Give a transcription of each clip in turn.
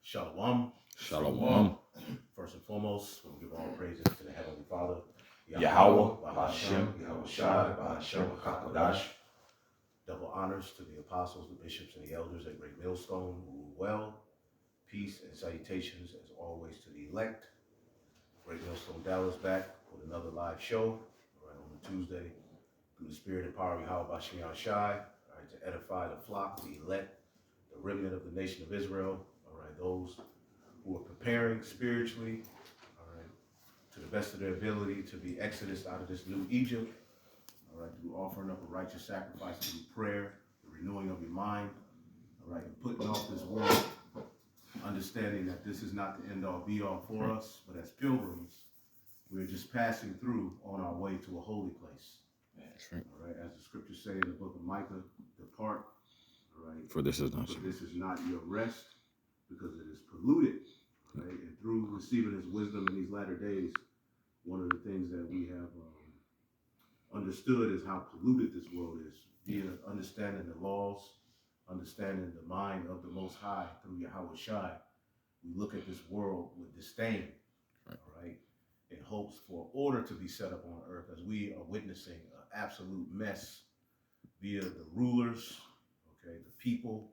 Shalom. Shalom. First and foremost, we'll give all praises to the Heavenly Father, Yahweh, Bahashem, Yahweh Shai, Bahashem, HaKadosh. Double honors to the apostles, the bishops, and the elders at Great Millstone who rule well. Peace and salutations, as always, to the elect. Great Millstone Dallas back with another live show, right on a Tuesday, through the spirit and power of Yahweh Bashem Shai, right, to edify the flock, the elect, the remnant of the nation of Israel, all right, those who are preparing spiritually, all right, to the best of their ability to be exodus out of this new Egypt, all right, through offering up a righteous sacrifice through prayer, the renewing of your mind, all right, and putting off this world, understanding that this is not the end all be all for us, but as pilgrims, we're just passing through on our way to a holy place. That's right. All right, as the scriptures say in the book of Micah, depart, all right, For this is not your rest, because it is polluted, right? And through receiving his wisdom in these latter days, one of the things that we have understood is how polluted this world is, via understanding the laws, understanding the mind of the Most High through Yahweh Shai. We look at this world with disdain, right. All right, in hopes for order to be set up on earth, as we are witnessing an absolute mess via the rulers, okay, the people,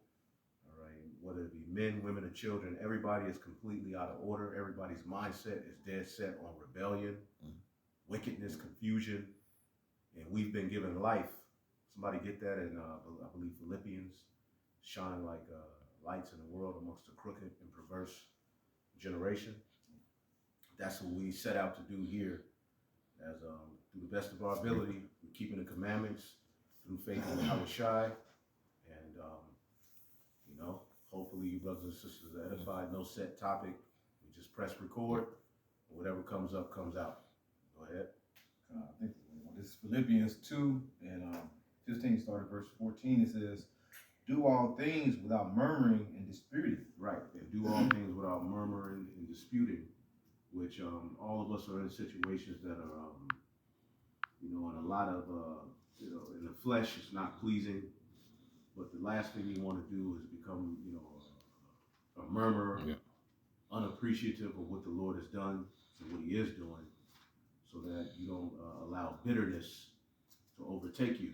all right, whether it be men, women, or children, everybody is completely out of order. Everybody's mindset is dead set on rebellion, wickedness, confusion, and we've been given life. Somebody get that in, I believe, Philippians, shine like lights in the world amongst a crooked and perverse generation. That's what we set out to do here, as through the best of our ability, we're keeping the commandments through faith in Yahweh Shai, and you know, hopefully you brothers and sisters are edified. No set topic. We just press record, and whatever comes up comes out. Go ahead. I think this is Philippians 2 and 15, started verse 14. It says, "Do all things without murmuring and disputing." Right, and do all things without murmuring and disputing, which all of us are in situations that are, you know, and a lot of, you know, in the flesh it's not pleasing, but the last thing you want to do is become, you know, a murmurer, unappreciative of what the Lord has done and what he is doing, so that you don't allow bitterness to overtake you,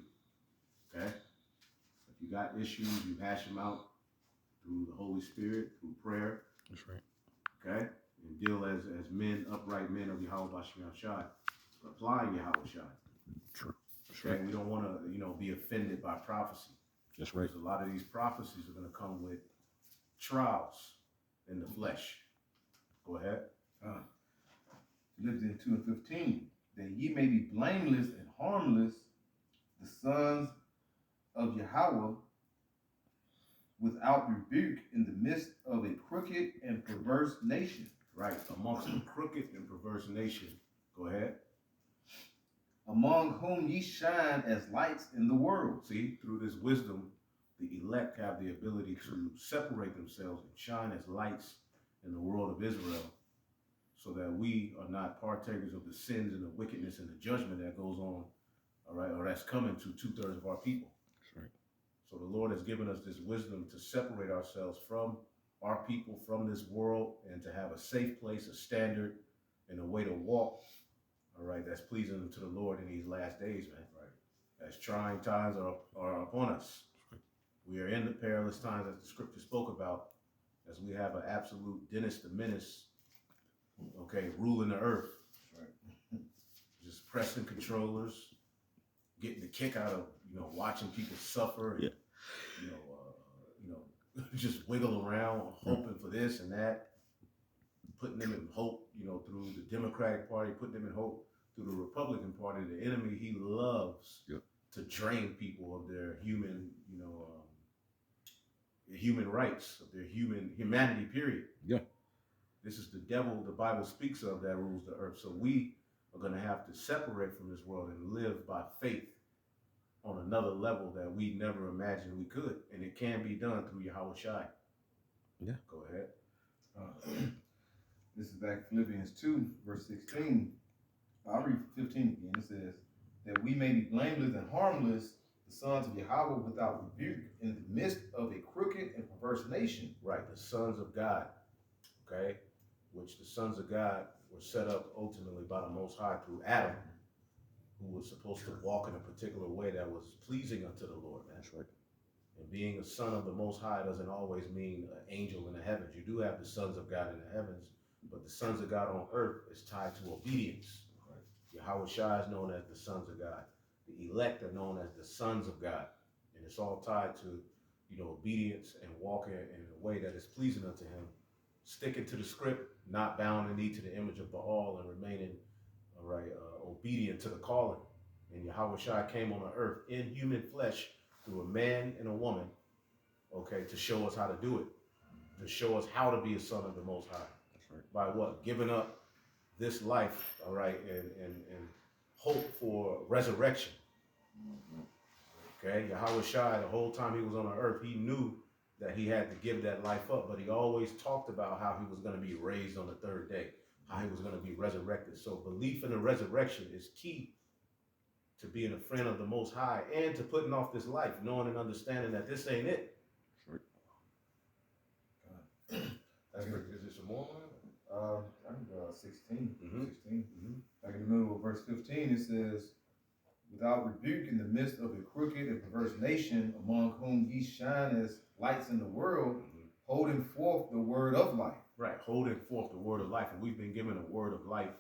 okay? If you got issues, you hash them out through the Holy Spirit, through prayer. That's right. Okay? And deal as men, upright men of Yahweh Bashem Shai, applying Yahweh Shai. True. That's Okay? right. We don't want to, you know, be offended by prophecy. That's right. Because a lot of these prophecies are going to come with trials in the flesh. Go ahead. Philippians 2 and 15, "That ye may be blameless and harmless, the sons of Yahweh, without rebuke, in the midst of a crooked and perverse nation." Right. Amongst a crooked and perverse nation. Go ahead. "Among whom ye shine as lights in the world." See, through this wisdom, the elect have the ability to separate themselves and shine as lights in the world of Israel, so that we are not partakers of the sins and the wickedness and the judgment that goes on, all right, or that's coming to 2/3 of our people. That's right. So the Lord has given us this wisdom to separate ourselves from our people, from this world, and to have a safe place, a standard, and a way to walk, all right, that's pleasing to the Lord in these last days, man. Right. As trying times are upon us. We are in the perilous times, as the scripture spoke about, as we have an absolute Dennis the Menace, okay, ruling the earth. Right. Just pressing controllers, getting the kick out of, you know, watching people suffer, and, you know, just wiggle around, hoping for this and that, putting them in hope, you know, through the Democratic Party, putting them in hope through the Republican Party. The enemy, he loves to drain people of their human, you know, human rights, of their humanity, period. Yeah. This is the devil the Bible speaks of that rules the earth. So we are going to have to separate from this world and live by faith on another level that we never imagined we could. And it can be done through Yahweh Shai. Yeah. Go ahead. This is back Philippians 2, verse 16. I'll read 15 again. It says, "That we may be blameless and harmless, the sons of Yahweh, without rebuke, in the midst of a crooked and perverse nation." Right, the sons of God. okay, which the sons of God were set up ultimately by the Most High through Adam, who was supposed to walk in a particular way that was pleasing unto the Lord, man. That's right. And being a son of the Most High doesn't always mean an angel in the heavens. You do have the sons of God in the heavens, but the sons of God on earth is tied to obedience. Yahweh Shai is known as the sons of God. The elect are known as the sons of God. And it's all tied to, obedience and walking in a way that is pleasing unto him, sticking to the script, not bowing the knee to the image of Baal, and remaining, obedient to the calling. And Yahweh Shai came on the earth in human flesh through a man and a woman, okay, to show us how to do it, to show us how to be a son of the Most High. That's right. By what? Giving up this life, all right, and hope for resurrection. Okay, Yahweh Shai, the whole time he was on the earth, he knew that he had to give that life up, but he always talked about how he was going to be raised on the third day, how he was going to be resurrected. So belief in the resurrection is key to being a friend of the Most High and to putting off this life, knowing and understanding that this ain't it. That's right. That's great. Is there some more? I think 16. Mhm. 16. Back in the middle of verse 15, it says, without rebuke in the midst of a crooked and perverse nation, among whom ye shine as lights in the world, holding forth the word of life. Right, holding forth the word of life. And we've been given a word of life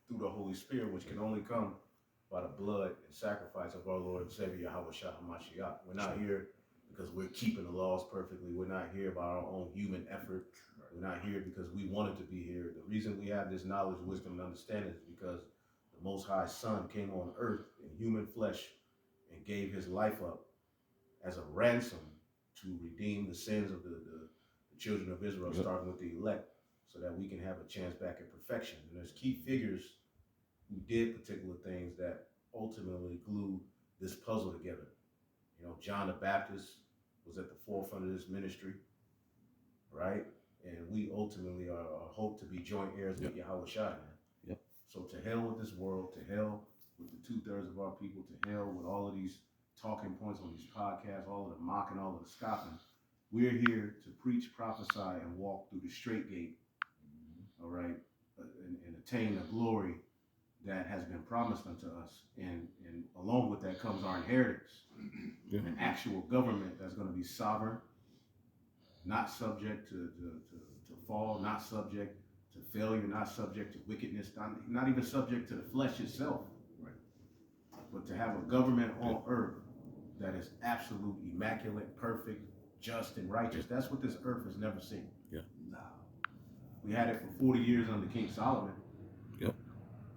through the Holy Spirit, which can only come by the blood and sacrifice of our Lord and Savior, Yahweh Shai HaMashiach. We're not here because we're keeping the laws perfectly. We're not here by our own human effort. We're not here because we wanted to be here. The reason we have this knowledge, wisdom, and understanding is because the Most High Son came on earth in human flesh and gave his life up as a ransom to redeem the sins of the children of Israel, starting with the elect, so that we can have a chance back at perfection. And there's key figures who did particular things that ultimately glue this puzzle together. John the Baptist was at the forefront of this ministry, right? And we ultimately are hope to be joint heirs with Yahweh Shai, man. Yep. So to hell with this world, to hell with the 2/3 of our people, to hell with all of these talking points on these podcasts, all of the mocking, all of the scoffing. We're here to preach, prophesy, and walk through the straight gate, all right, and attain the glory that has been promised unto us. And along with that comes our inheritance, an actual government that's going to be sovereign, not subject to fall, not subject to failure, not subject to wickedness, not even subject to the flesh itself, right? But to have a government on earth that is absolute, immaculate, perfect, just, and righteous. That's what this earth has never seen. Yeah. No. We had it for 40 years under King Solomon. Yep.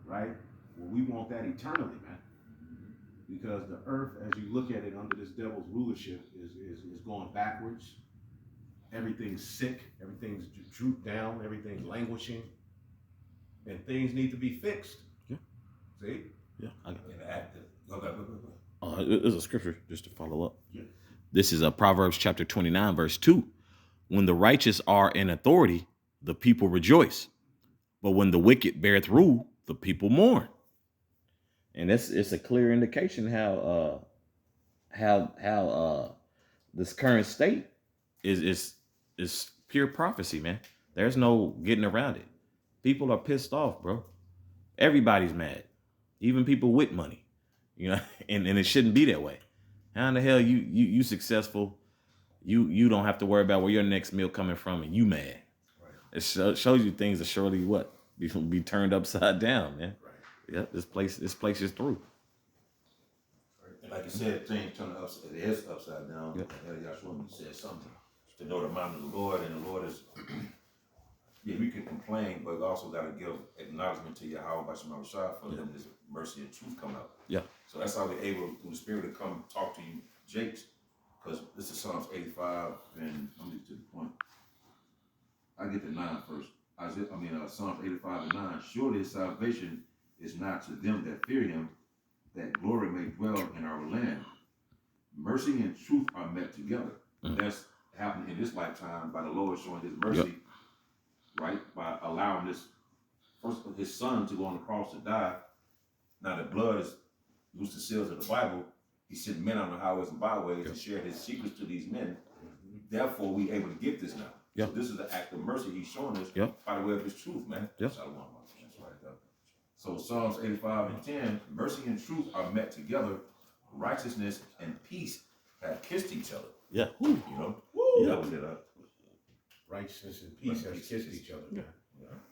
Right? Well, we want that eternally, man. Because the earth, as you look at it under this devil's rulership, is going backwards. Everything's sick. Everything's drooped down. Everything's languishing. And things need to be fixed. Yeah. See? Yeah. Go. There's a scripture just to follow up. Yeah. This is Proverbs chapter 29, verse 2. When the righteous are in authority, the people rejoice. But when the wicked beareth rule, the people mourn. And it's a clear indication how this current state is pure prophecy, man. There's no getting around it. People are pissed off, bro. Everybody's mad, even people with money, and it shouldn't be that way. How in the hell you successful? You don't have to worry about where your next meal coming from, and you mad. Right. It shows you things that surely be turned upside down, man. Right. Yeah, this place is through. Like you said, things turn it is upside down. Yep. Yahshua said something to know the mind of the Lord, and the Lord is. Yeah, we can complain, but we also got to give acknowledgement to Yahweh by Shema Shai for letting His mercy and truth come out. Yeah. So that's how we're able, through the Spirit, to come talk to you, Jakes, because this is Psalms 85, and I'm get to the point. I get to 9 first. Psalms 85 and 9. Surely His salvation is not to them that fear Him, that glory may dwell in our land. Mercy and truth are met together. Mm-hmm. That's happened in this lifetime by the Lord showing His mercy, right? By allowing His Son to go on the cross to die. Now the blood is loose the seals of the Bible. He sent men on the highways and byways and shared His secrets to these men. Therefore, we able to get this now. Yeah. So this is the act of mercy he's showing us Yeah. by the way of his truth, man. Yeah. Shalom, that's right there. So Psalms 85 and 10, mercy and truth are met together. Righteousness and peace have kissed each other. Yeah. You know? Yeah. That was it. Righteousness and peace have kissed each other, man.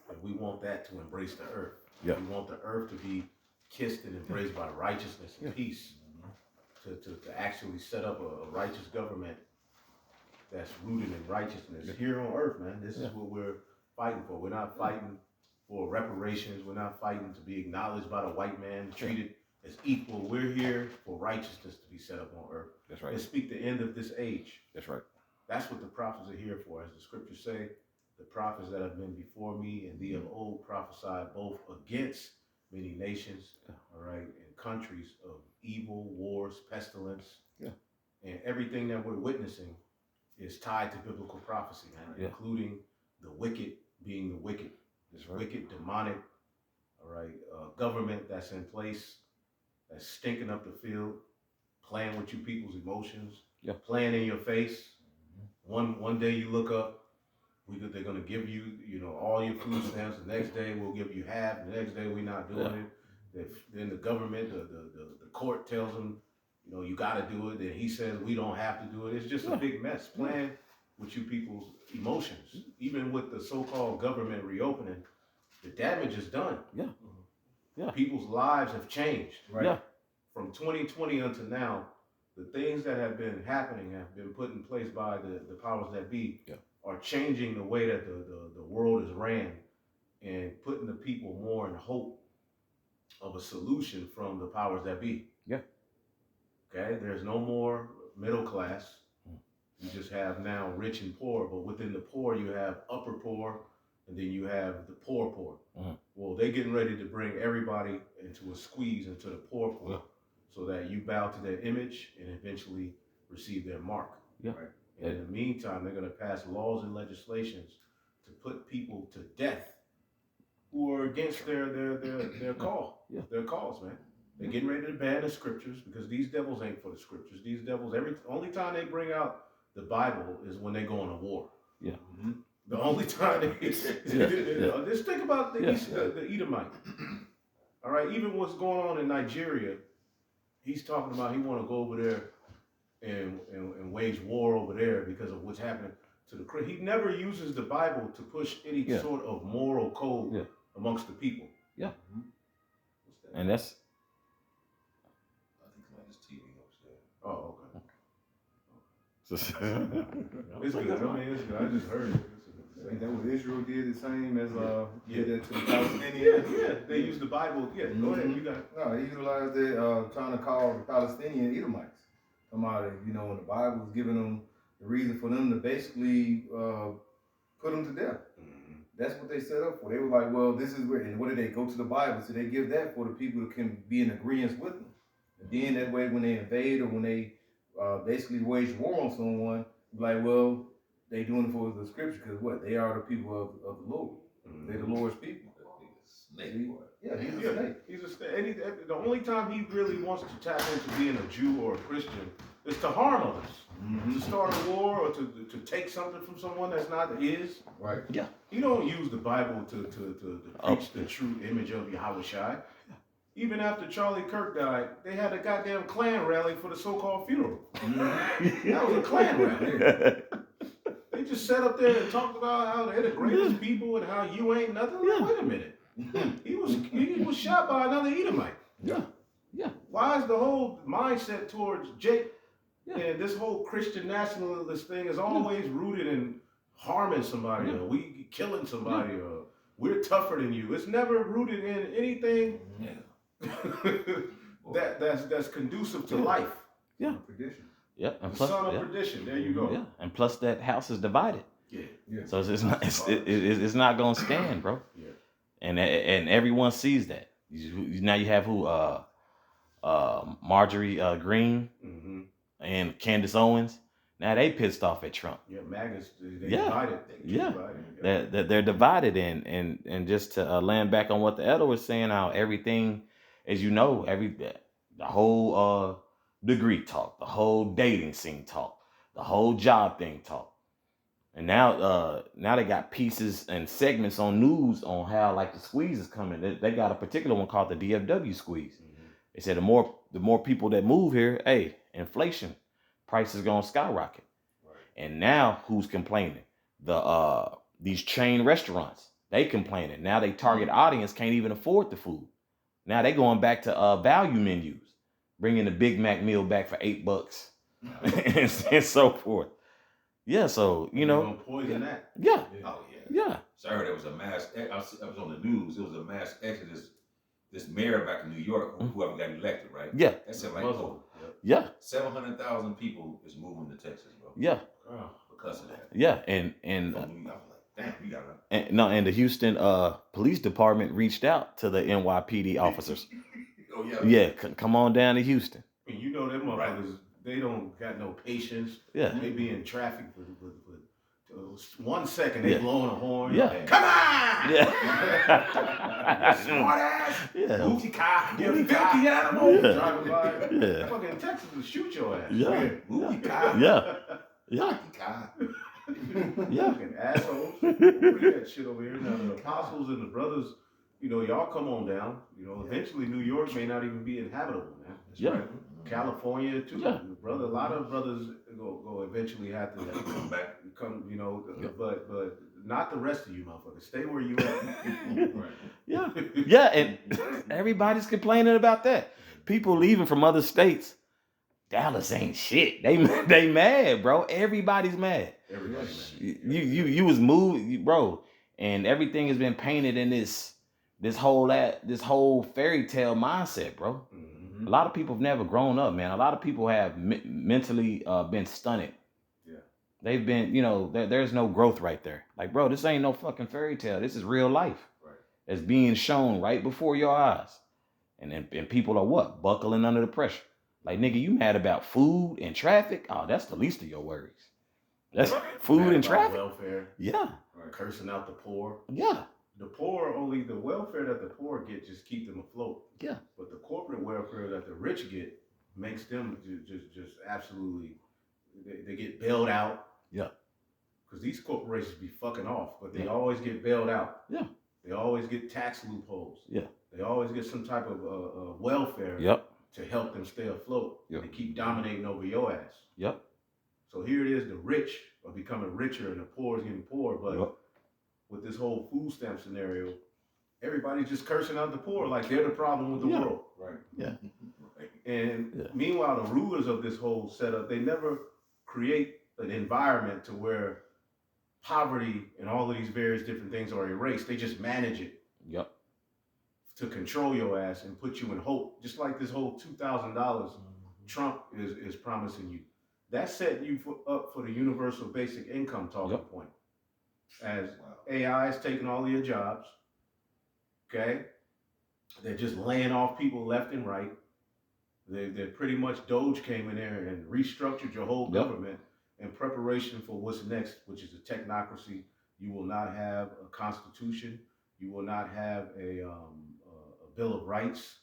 And we want that to embrace the earth. Yeah. We want the earth to be kissed and embraced by righteousness and peace. To actually set up a righteous government that's rooted in righteousness here on earth, man. This is what we're fighting for. We're not fighting for reparations. We're not fighting to be acknowledged by the white man, treated as equal. We're here for righteousness to be set up on earth. That's And right. speak the end of this age. That's right. That's what the prophets are here for. As the scriptures say, the prophets that have been before me and thee of old prophesied both against many nations, all right, and countries of evil, wars, pestilence, and everything that we're witnessing is tied to biblical prophecy, man, including the wicked being the wicked, this wicked, demonic, all right, government that's in place, that's stinking up the field, playing with you people's emotions, playing in your face. One day you look up, they're gonna give you, all your food stamps. The next day we'll give you half. The next day we're not doing it. Then the government, the court tells them, you got to do it. Then he says we don't have to do it. It's just a big mess. Playing with you people's emotions. Even with the so-called government reopening, the damage is done. Yeah. People's lives have changed. Right. Yeah. From 2020 until now, the things that have been happening have been put in place by the powers that be are changing the way that the world is ran and putting the people more in hope of a solution from the powers that be. Yeah. Okay, there's no more middle class. You just have now rich and poor, but within the poor you have upper poor, and then you have the poor poor. Well, they're getting ready to bring everybody into a squeeze into the poor poor, so that you bow to their image and eventually receive their mark. Yeah. Right? And in the meantime, they're going to pass laws and legislations to put people to death who are against their call, their cause, man. They're getting ready to ban the scriptures because these devils ain't for the scriptures. These devils, only time they bring out the Bible is when they go on a war. Yeah. The only time they just think about the Edomite. All right, even what's going on in Nigeria, he's talking about he want to go over there and wage war over there because of what's happening to the Christians. He never uses the Bible to push any sort of moral code amongst the people. Yeah. What's that? And that's I think like his TV upstairs. Oh, okay. It's It's good. I mean, it's good. I just heard it. Ain't that what Israel did the same as did that to the Yeah, Palestinians? yeah. They use the Bible. Yeah, go ahead. You got it. No, they utilized it trying to call the Palestinian Edomites. Somebody, when the Bible was giving them the reason for them to basically put them to death. That's what they set up for. They were like, well, this is where, and what did they go to the Bible? So they give that for the people who can be in agreement with them. And then that way, when they invade or when they basically wage war on someone, like, well, they doing it for the scripture because what? They are the people of the Lord. They're the Lord's people. Snake boy. Yeah, he's a snake. He's a snake. And the only time he really wants to tap into being a Jew or a Christian is to harm others, to start a war or to take something from someone that's not his. Right. Yeah. He don't use the Bible to preach the true image of Yahushua. Even after Charlie Kirk died, they had a goddamn Klan rally for the so-called funeral. That was a Klan rally. They just sat up there and talked about how they're the greatest people and how you ain't nothing. Like, wait a minute. He was shot by another Edomite. Yeah. Why is the whole mindset towards Jake and this whole Christian nationalist thing is always rooted in harming somebody or we killing somebody or we're tougher than you? It's never rooted in anything that's conducive to life. Yeah. Tradition. Yeah. And The plus, son of perdition. There you go. yeah. And plus that house is divided. Yeah. So it's not gonna stand, bro. Yeah. And everyone sees that. Now you have who Marjorie Green and Candace Owens. Now they pissed off at Trump. Yeah, MAGAs, they Yeah. divided. They're divided and just to land back on what the elder was saying, how everything, as you know, the whole degree talk, the whole dating scene talk, the whole job thing talk. And now they got pieces and segments on news on how like the squeeze is coming. They got a particular one called the DFW squeeze. They said the more people that move here, hey, inflation, prices gonna skyrocket. Right. And now who's complaining? These chain restaurants, they complaining. Now they target audience can't even afford the food. Now they going back to value menus, bringing the Big Mac meal back for $8 and so forth. Yeah, so you know, gonna poison that. yeah, Oh yeah. yeah, So I heard there was a mass. I was on the news. It was a mass exodus. This mayor back in New York, whoever got elected, right? yeah, That said like Muslim. yeah, 700,000 people is moving to Texas, bro. yeah, Oh. Because of that. yeah, and From New York, I'm like, damn, you got it. and the Houston police department reached out to the NYPD officers. Oh yeah. Yeah, come on down to Houston. And you know them motherfuckers, they don't got no patience. Yeah. They be in traffic for 1 second, they Yeah. blowing a horn. Yeah. Come on! Yeah. Smart ass! Yeah. Booty car! You Booty filthy car! animal! Yeah. Driving by. Yeah. Fucking Texas will shoot your ass. Yeah. Booty car. Yeah. Yeah. Booty car. Yeah. Fucking assholes. Bring that shit over here. Now the apostles and the brothers, you know, y'all come on down. You know, eventually New York may not even be inhabitable, man. That's Yeah. right. California too. Yeah. Brother, a lot of brothers go eventually have to Come back. come, you know, Yeah. but not the rest of you motherfuckers. Stay where you at. Right. Yeah. Yeah. And everybody's complaining about that. People leaving from other states. Dallas ain't shit. They mad, bro. Everybody's mad. Everybody, man. You was moved, bro, and everything has been painted in this whole fairy tale mindset, bro. Mhm. A lot of people have never grown up, man. A lot of people have mentally been stunted. Yeah. They've been, you know, there's no growth right there. Like, bro, this ain't no fucking fairy tale. This is real life. Right. It's being shown right before your eyes. And people are what? Buckling under the pressure. Like, nigga, you mad about food and traffic? Oh, that's the least of your worries. That's food Mad and about traffic. welfare, Yeah. cursing out the poor. Yeah. The poor, only the welfare that the poor get just keep them afloat. Yeah. But the corporate welfare that the rich get makes them just absolutely, they get bailed out. Yeah. Because these corporations be fucking off, but they Yeah. always get bailed out. Yeah. They always get tax loopholes. Yeah. They always get some type of welfare Yep. to help them stay afloat. Yep. They keep dominating over your ass. Yep. So here it is, the rich are becoming richer and the poor is getting poor. But Yep. with this whole food stamp scenario, everybody's just cursing out the poor like they're the problem with the Yeah. world. Right. Yeah. Right. And Yeah. meanwhile, the rulers of this whole setup, they never create an environment to where poverty and all of these various different things are erased. They just manage it Yep. to control your ass and put you in hope. Just like this whole $2,000 Trump is promising you. That's setting you up for the universal basic income talking Yep. point. As Wow. AI is taking all of your jobs, okay? They're just laying off people left and right. They're pretty much Doge came in there and restructured your whole Yep. government in preparation for what's next, which is a technocracy. You will not have a constitution. You will not have a Bill of Rights.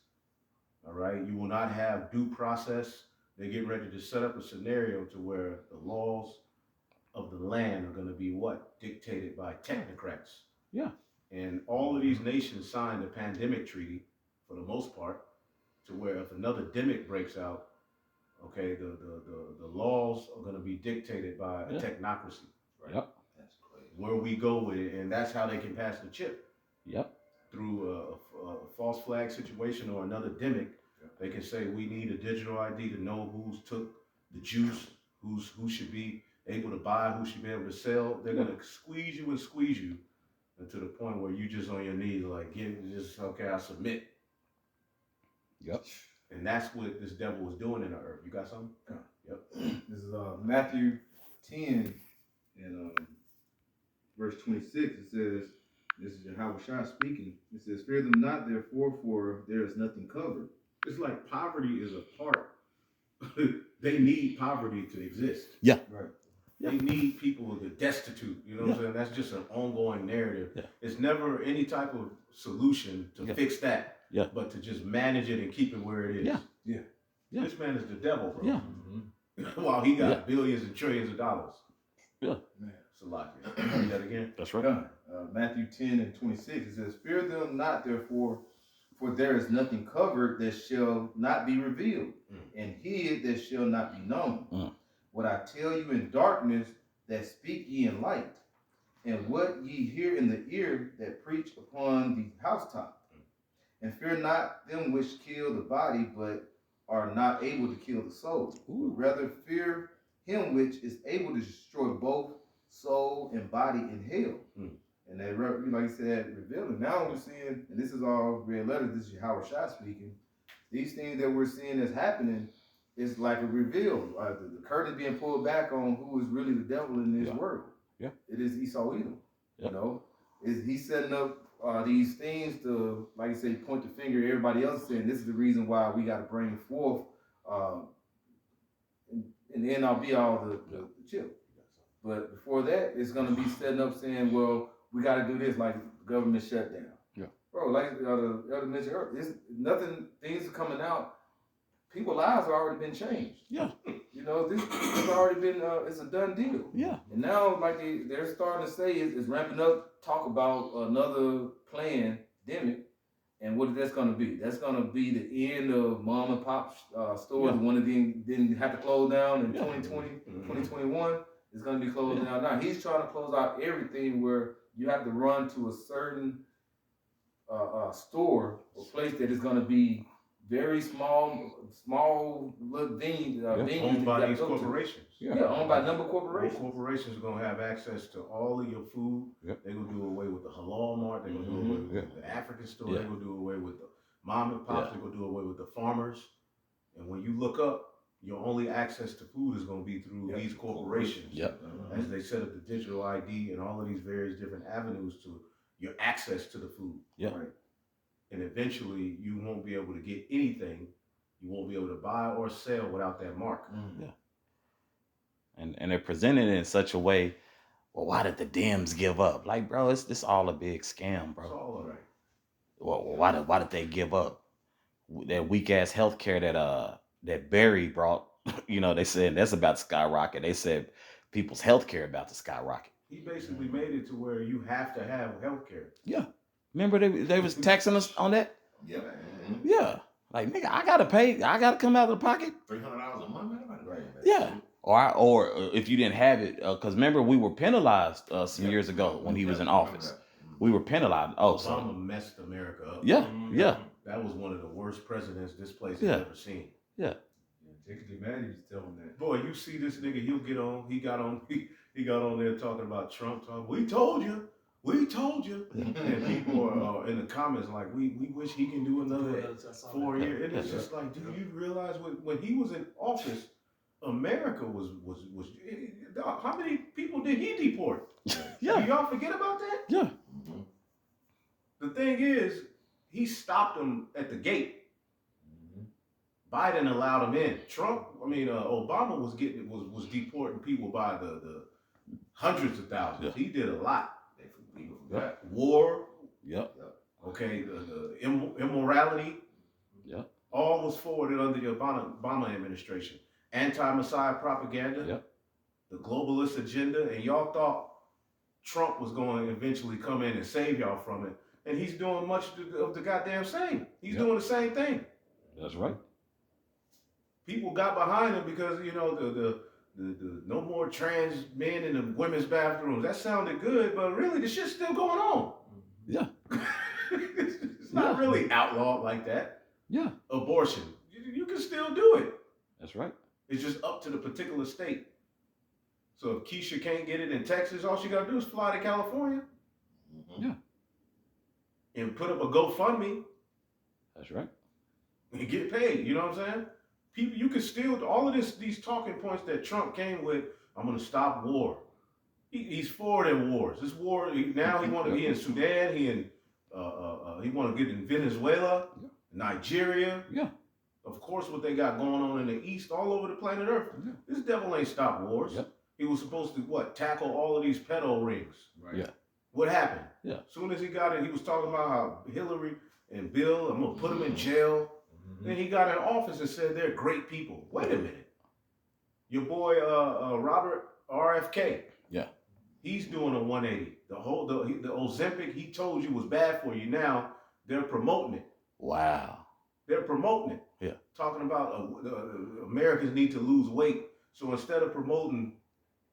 All right. You will not have due process. They're getting ready to set up a scenario to where the laws of the land are going to be what? Dictated by technocrats. Yeah. And all of these nations signed the pandemic treaty for the most part, to where if another demic breaks out, okay, the laws are going to be dictated by a Yeah. technocracy. Right. Yep. That's crazy. Where we go with it, and that's how they can pass the chip Yep. through a false flag situation or another demic. Yeah. They can say we need a digital ID to know who's took the juice, who should be able to buy, who should be able to sell. They're gonna squeeze you to the point where you just on your knees like, okay, I submit. Yep. And that's what this devil was doing in the earth. You got something? Yep. This is Matthew 10 and verse 26. It says, this is Yahweh Shai speaking. It says, fear them not, therefore, for there is nothing covered. It's like poverty is a part. They need poverty to exist. Right. They need people that are destitute. You know what I'm saying? That's just an ongoing narrative. Yeah. It's never any type of solution to Yeah. fix that. Yeah. But to just manage it and keep it where it is. Yeah. Yeah. Yeah. This man is the devil, bro. Yeah. While he got Yeah. billions and trillions of dollars. Yeah. Man. Salakia. Read that again. That's right. Done. Matthew 10 and 26, it says, "Fear them not, therefore, for there is nothing covered that shall not be revealed, and hid that shall not be known. What I tell you in darkness, that speak ye in light, and what ye hear in the ear, that preach upon the housetop. And fear not them which kill the body, but are not able to kill the soul. But rather fear him which is able to destroy both soul and body in hell." And they, like you said, revealing. Now we're seeing, and this is all red letters, this is Howard Shah speaking, these things that we're seeing that's happening is like a reveal. The curtain being pulled back on who is really the devil in this world. Yeah. It is Esau Edom. Yeah. You know, he's setting up these things to, like you say, point the finger at everybody else, saying this is the reason why we got to bring forth and then I'll be all the chip. But before that, it's going to be setting up saying, well, we got to do this like government shutdown. Yeah. Bro, like the other mentioned earlier, it's nothing, things are coming out. People's lives have already been changed. Yeah. You know, this has already been, it's a done deal. Yeah. And now, like they're starting to say, it's ramping up, talk about another pandemic. And what that's going to be? That's going to be the end of mom and pop stores. The one that didn't have to close down in 2020, 2021. It's going to be closed down now. He's trying to close out everything where you have to run to a certain store or place that is going to be very small little venues Owned by these go to. corporations. Yeah, owned by a number of corporations. Those corporations are gonna have access to all of your food. Yep. They're gonna do away with the halal mart. They're gonna do away with the African store. Yeah. They're gonna do away with the mom and pops. They're gonna do away with the farmers. And when you look up, your only access to food is gonna be through these corporations. Yep. As they set up the digital ID and all of these various different avenues to your access to the food. Yeah. Right. And eventually you won't be able to get anything. You won't be able to buy or sell without that mark. Yeah. And they're presented in such a way, well, why did the Dems give up? Like, bro, it's this all a big scam, bro. It's all right. Well, why did they give up? That weak ass healthcare that Barry brought, you know, they said that's about to skyrocket. They said people's healthcare about to skyrocket. He basically made it to where you have to have healthcare. Yeah. Remember they was taxing us on that? Yeah. Yeah. Like, nigga, I gotta come out of the pocket. $300 a month, man. Right. Yeah. Or if you didn't have it, because remember we were penalized some years ago when he was in office. We were penalized. Oh, so Obama messed America up. yeah. That was one of the worst presidents this place has ever seen. Yeah. Jacob DeManny was telling that. Boy, you see this nigga, he'll get on. He got on there talking about Trump. We told you. And people are in the comments like, we wish he can do another 4 years. And it's just like, do you realize when he was in office, America was how many people did he deport? Yeah. Do y'all forget about that? Yeah. The thing is, he stopped them at the gate. Biden allowed him in. Obama was deporting people by the hundreds of thousands. Yeah. He did a lot. Yeah. War. Yep. Okay. The immorality. Yep. All was forwarded under the Obama administration. Anti-Messiah propaganda. Yep. The globalist agenda, and y'all thought Trump was going to eventually come in and save y'all from it, and he's doing much of the goddamn same. He's doing the same thing. That's right. People got behind him because the no more trans men in the women's bathrooms. That sounded good, but really the shit's still going on. Yeah. It's not really outlawed like that. Yeah. Abortion, you can still do it. That's right. It's just up to the particular state. So if Keisha can't get it in Texas, all she got to do is fly to California. Yeah. And put up a GoFundMe. That's right. And get paid. You know what I'm saying? People, you can still, all of these talking points that Trump came with, I'm going to stop war. He's forwarding wars. This war, now he want to be in Sudan. He want to get in Venezuela, Nigeria. Yeah. Of course, what they got going on in the East, all over the planet Earth. Yeah. This devil ain't stopped wars. Yep. He was supposed to, tackle all of these pedo rings. Right. Yeah. What happened? Yeah. As soon as he got it, he was talking about how Hillary and Bill, I'm going to put them in jail. Then he got in office and said they're great people. Wait a minute. Your boy, Robert RFK. Yeah. He's doing a 180. The Ozempic he told you was bad for you. Now they're promoting it. Wow. They're promoting it. Yeah. Talking about Americans need to lose weight. So instead of promoting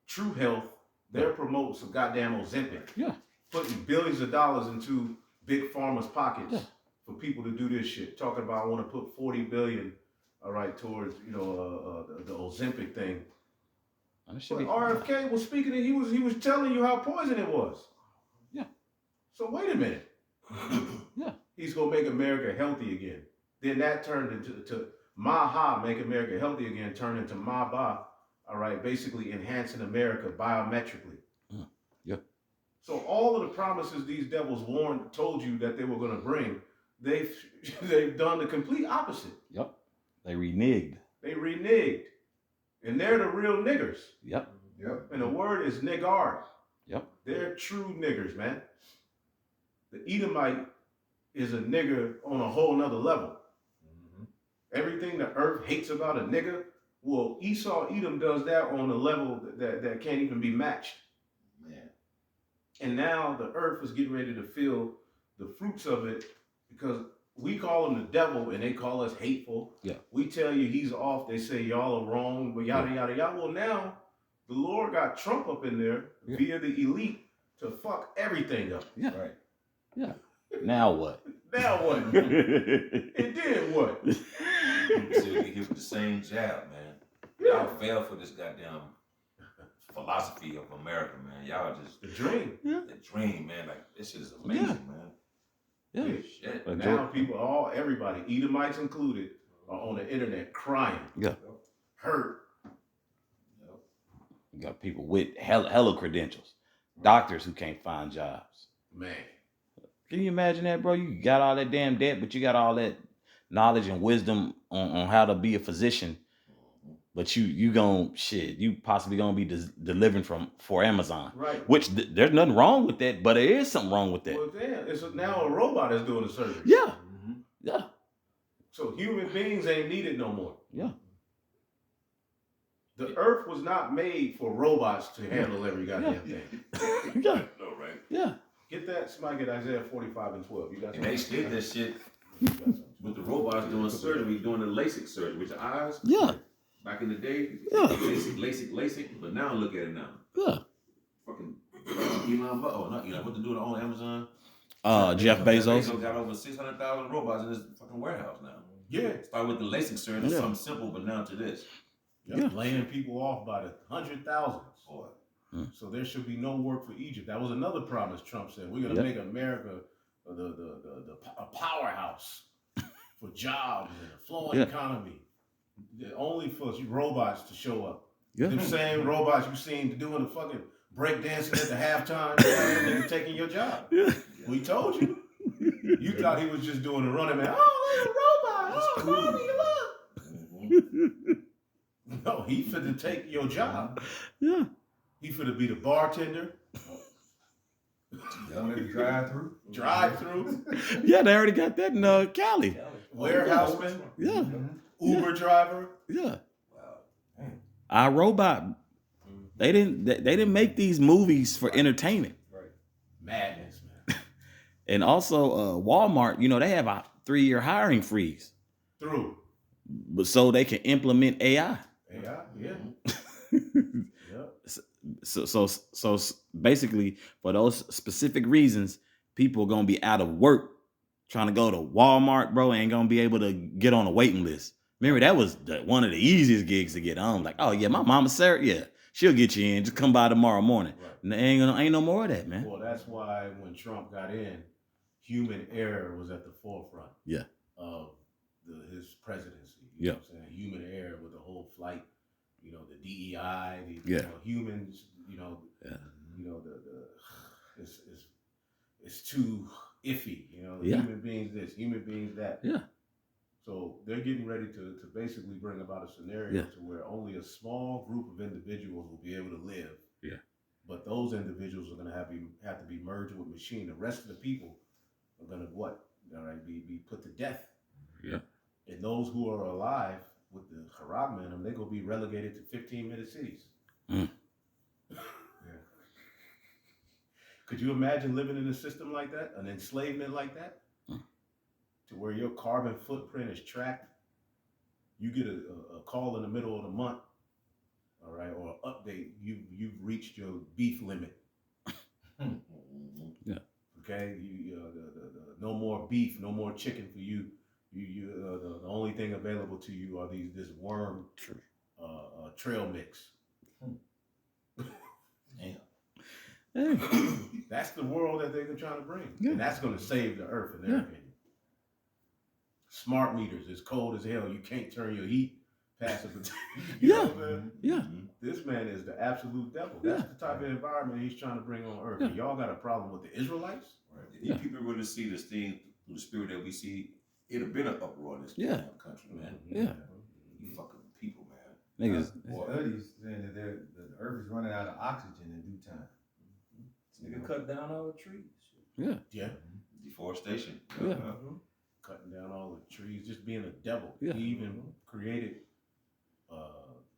true health, they're promoting some goddamn Ozempic. Yeah. Putting billions of dollars into big pharma's pockets Yeah. for people to do this shit. Talking about I want to put 40 billion, all right, towards the Ozempic thing. But RFK was speaking and he was telling you how poison it was. Yeah. So wait a minute. Yeah. He's gonna make America healthy again. Then that turned into Maha, make America healthy again, turned into Maba, all right, basically enhancing America biometrically. Yeah. So all of the promises these devils told you that they were gonna bring, they've done the complete opposite. Yep. They reneged. They reneged. And they're the real niggers. Yep. Yep. And the word is niggard. Yep. They're true niggers, man. The Edomite is a nigger on a whole nother level. Mm-hmm. Everything the earth hates about a nigger, well, Esau Edom does that on a level that can't even be matched. Man. And now the earth is getting ready to feel the fruits of it because we call him the devil and they call us hateful. Yeah. We tell you he's off. They say y'all are wrong, but yada, yada, yada. Well, now the Lord got Trump up in there via the elite to fuck everything up. Yeah. Right. Yeah. Now what? Now what? And then what? See, we hit with the same jab, man. Y'all fell for this goddamn philosophy of America, man. Y'all just The dream. the dream, man. Like this shit is amazing, man. Yeah. Shit. But Now people, everybody, Edomites included, are on the internet crying. Yeah. Hurt. You got people with hella credentials, doctors who can't find jobs. Man. Can you imagine that, bro? You got all that damn debt, but you got all that knowledge and wisdom on how to be a physician. But you possibly gonna be delivering for Amazon. Right. Which there's nothing wrong with that, but there is something wrong with that. Well, damn, it's now a robot that's doing the surgery. Yeah, Mm-hmm. yeah, So human beings ain't needed no more. yeah. The earth was not made for robots to handle every goddamn thing. Yeah, No, right? yeah. Get that, somebody get Isaiah 45 and 12. You got And they did that shit with the robots doing surgery, doing the LASIK surgery with your eyes. Yeah. Back in the day, Yeah. LASIK. But now look at it now. Yeah. Fucking Elon, not Elon. What to do on Amazon? Jeff Bezos. got over 600,000 robots in his fucking warehouse now. Yeah. Start with the LASIK surgery, Yeah. something simple, but now to this. Yeah. Laying people off by the 100,000s. Boy. So there should be no work for Egypt. That was another promise Trump said. We're gonna make America a powerhouse for jobs and a flowing economy. Only for robots to show up. Yeah. Them same robots you seen doing the fucking breakdancing at the halftime, nigga taking your job. Yeah. We told you. You thought he was just doing the running man. Oh, there's a robot. Oh, Chloe, look. No, he finna take your job. Yeah. He finna be the bartender, Y'all maybe drive through. drive-through, Yeah, they already got that in Cali. warehouseman, Yeah. Uber driver. Yeah. Wow. Our robot. They didn't make these movies for entertainment. Right. Madness, man. And also Walmart, they have a 3-year hiring freeze, Through. but so they can implement AI. AI, yeah. Yep. So basically, for those specific reasons, people are gonna be out of work trying to go to Walmart, bro, ain't gonna be able to get on a waiting list. Remember, that was one of the easiest gigs to get on. Like, oh yeah, my mama Sarah, yeah, she'll get you in. Just come by tomorrow morning. Right. And ain't no more of that, man. Well, that's why when Trump got in, human error was at the forefront. Yeah. Of his presidency. You Yeah. know what I'm saying? Human error with the whole flight, the DEI, Yeah. humans, Yeah. it's too iffy, Yeah. human beings this, human beings that. Yeah. So they're getting ready to basically bring about a scenario Yeah. to where only a small group of individuals will be able to live. Yeah. But those individuals are going to have to be merged with machine. The rest of the people are going to be put to death. Yeah. And those who are alive with the Haragma in them, they're going to be relegated to 15-minute cities. Mm. Yeah. Could you imagine living in a system like that, an enslavement like that, to where your carbon footprint is tracked? You get a call in the middle of the month, all right, or an update. You've reached your beef limit. Yeah. Okay. No more beef, no more chicken for you. The only thing available to you are this worm trail mix. Damn. Hey. That's the world that they're trying to bring, Yeah. and that's going to save the earth, in their opinion. Smart meters. It's cold as hell. You can't turn your heat past it. You know what I'm saying? Yeah. This man is the absolute devil. Yeah. That's the type of environment he's trying to bring on earth. Yeah. And y'all got a problem with the Israelites? Right. If people really see this thing through the spirit that we see, it'd have been an uproar in this country, man. Yeah. You fucking people, man. Niggas. Studies saying that the earth is running out of oxygen in due time. Nigga cut down all the trees. Yeah. Yeah. Deforestation. Yeah. Cutting down all the trees, just being a devil. Yeah. He even created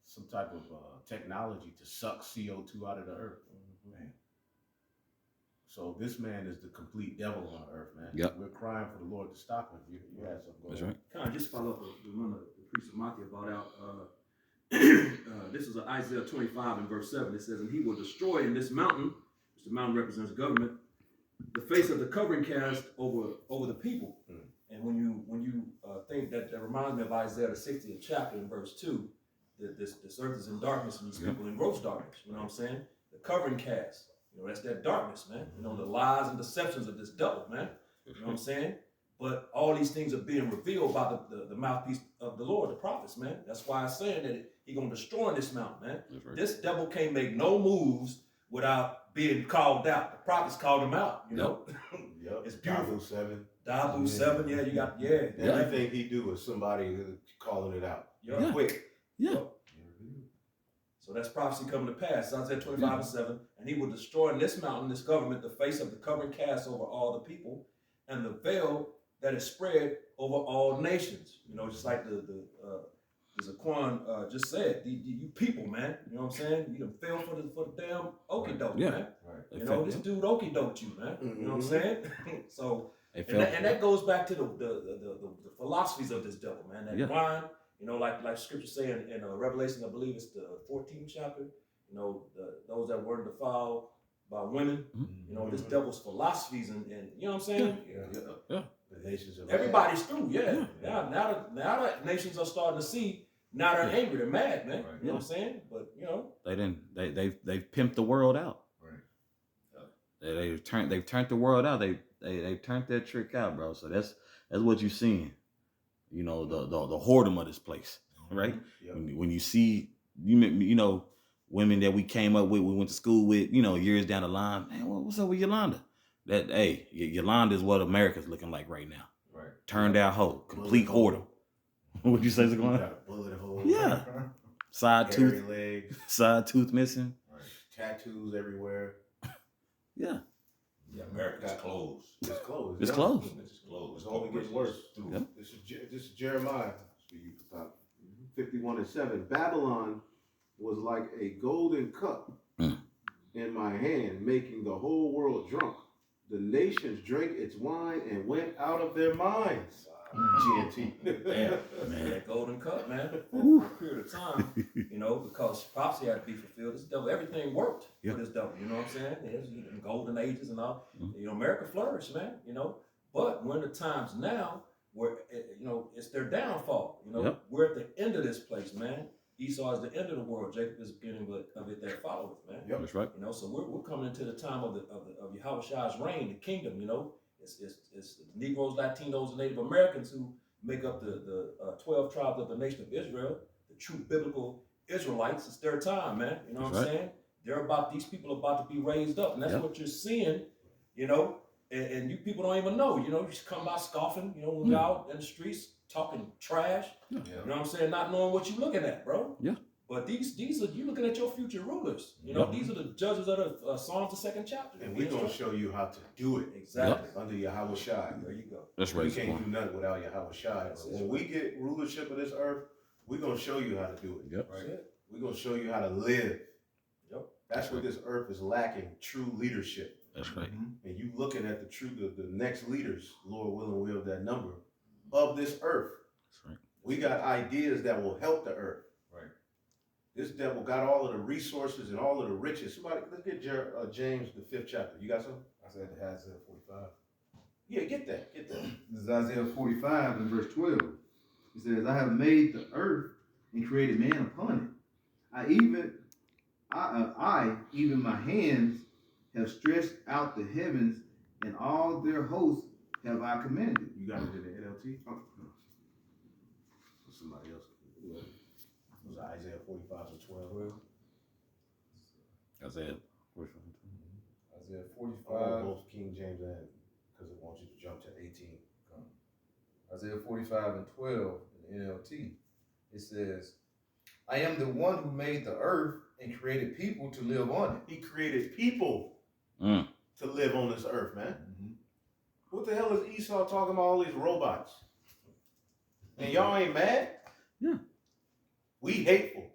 some type of technology to suck CO2 out of the earth. Man. So this man is the complete devil on earth, man. Yep. We're crying for the Lord to stop him. You had something going That's on. right. Kind of just follow up with one of the priest of Matthew brought out. This is Isaiah 25 and verse 7. It says, and he will destroy in this mountain, which the mountain represents government, the face of the covering cast over the people. And when you think that reminds me of Isaiah the 60th chapter in verse 2, that this earth is in darkness and these people in gross darkness. You know what I'm saying? The covering cast. You know, that's that darkness, man. You know, the lies and deceptions of this devil, man. You know what I'm saying? But all these things are being revealed by the mouthpiece of the Lord, the prophets, man. That's why I'm saying that He's going to destroy this mountain, man. Right. This devil can't make no moves without being called out. The prophets called him out, you know. Yep. It's beautiful. Dabu 7. Dabu 7, yeah, you got, Everything he do is somebody calling it out. Yeah. Quick. Yeah. So that's prophecy coming to pass. Isaiah 25 and 7. And he will destroy in this mountain, this government, the face of the covering cast over all the people, and the veil that is spread over all nations. You know, just like the Zaquan just said, you people, man. You know what I'm saying? You done fell for the damn okie doke, Yeah. man. They You know, felt this it. dude okie doked you, man. You know what I'm saying? So, They and felt that goes back to the philosophies of this devil, man. That Yeah. grind, you know, like scripture saying in Revelation, I believe it's the 14th chapter, you know, those that weren't defiled by women, you know, this devil's philosophies and you know what I'm saying? Yeah. The nations of Everybody's through, yeah. Now that nations are starting to see, now they're angry, they're mad, man. Right. You know what I'm saying? But you know, they've pimped the world out. Right. They've turned the world out. They've turned that trick out, bro. So that's what you're seeing. You know, the whoredom of this place, right? Yep. When you see you know women that we came up with, we went to school with, you know, years down the line, man, what's up with Yolanda? That Yolanda is what America's looking like right now. Right. Turned out hoe, complete whoredom. What'd you say, You Zaquan? got a bullet hole. Yeah. Side Hairy tooth, legs. side tooth missing. Right. Tattoos everywhere. Yeah. Yeah, America's closed. It's closed. It's yeah. closed. It's closed. It's only getting worse. Yep. This is Jeremiah. Speak you for top. 51 and 7. Babylon was like a golden cup in my hand, making the whole world drunk. The nations drank its wine and went out of their minds. GNT. Man. that golden cup, man, for a period of time, you know, because prophecy had to be fulfilled. This devil, everything worked Yeah. for this devil. You know what I'm saying? There's the golden ages and all. You know, America flourished, man. You know, but we're in the times now where you know it's their downfall. You know, Yep. we're at the end of this place, man. Esau is the end of the world. Jacob is the beginning of it that followeth, man. Yep. That's right. You know, so we're coming into the time of Yahweh's reign, the kingdom. You know, it's Negroes, Latinos, and Native Americans who make up the 12 tribes of the nation of Israel, the true biblical Israelites. It's their time, man. You know what That's I'm saying? These people are about to be raised up, and that's Yep. what you're seeing. You know, and you people don't even know. You know, you just come by scoffing. You know, when you're out in the streets talking trash. Yeah. You know what I'm saying? Not knowing what you're looking at, bro. Yeah. But these are you looking at your future rulers. You know, Yep. these are the judges of the Psalms, the 2nd chapter. And we're going to show you how to do it Exactly. under Yahweh Shai. There you go. That's We right. can't Zaquan. do nothing without Yahweh Shai. That's But it. when we get rulership of this earth, we're going to show you how to do it. Yep. That's it. We're going to show you how to live. Yep. That's where this earth is lacking, true leadership. That's right. And you looking at the next leaders, Lord willing, we have that number of this earth. That's right. We got ideas that will help the earth. Right. This devil got all of the resources and all of the riches. Somebody, let's get James, the 5th chapter. You got something? I said Isaiah 45. Yeah, get that. This is Isaiah 45 and verse 12. It says, I have made the earth and created man upon it. I, even my hands, have stretched out the heavens, and all their hosts have I commanded. You got it in the NLT? Oh, no. Somebody else. Was it Isaiah 45 and 12? Isaiah. Isaiah Oh, 45. both King James and because it wants you to jump to 18. Isaiah 45 and 12 in NLT. It says, I am the one who made the earth and created people to live on it. He created people to live on this earth, man. What the hell is Esau talking about all these robots? And y'all ain't mad? Yeah. We hateful.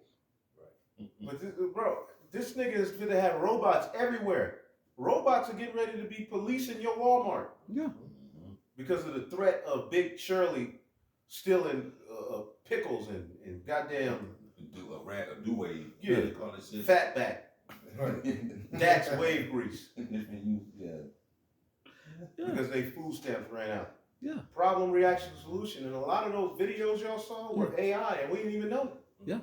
Right. But this nigga is gonna have robots everywhere. Robots are getting ready to be policing your Walmart. Yeah. Because of the threat of Big Shirley stealing pickles and goddamn Do a rat, a do-wave. Yeah. They call it shit. fatback. That's wave grease. Yeah. Because they food stamps ran out. Yeah. Problem, reaction, solution. And a lot of those videos y'all saw were AI and we didn't even know. Yeah.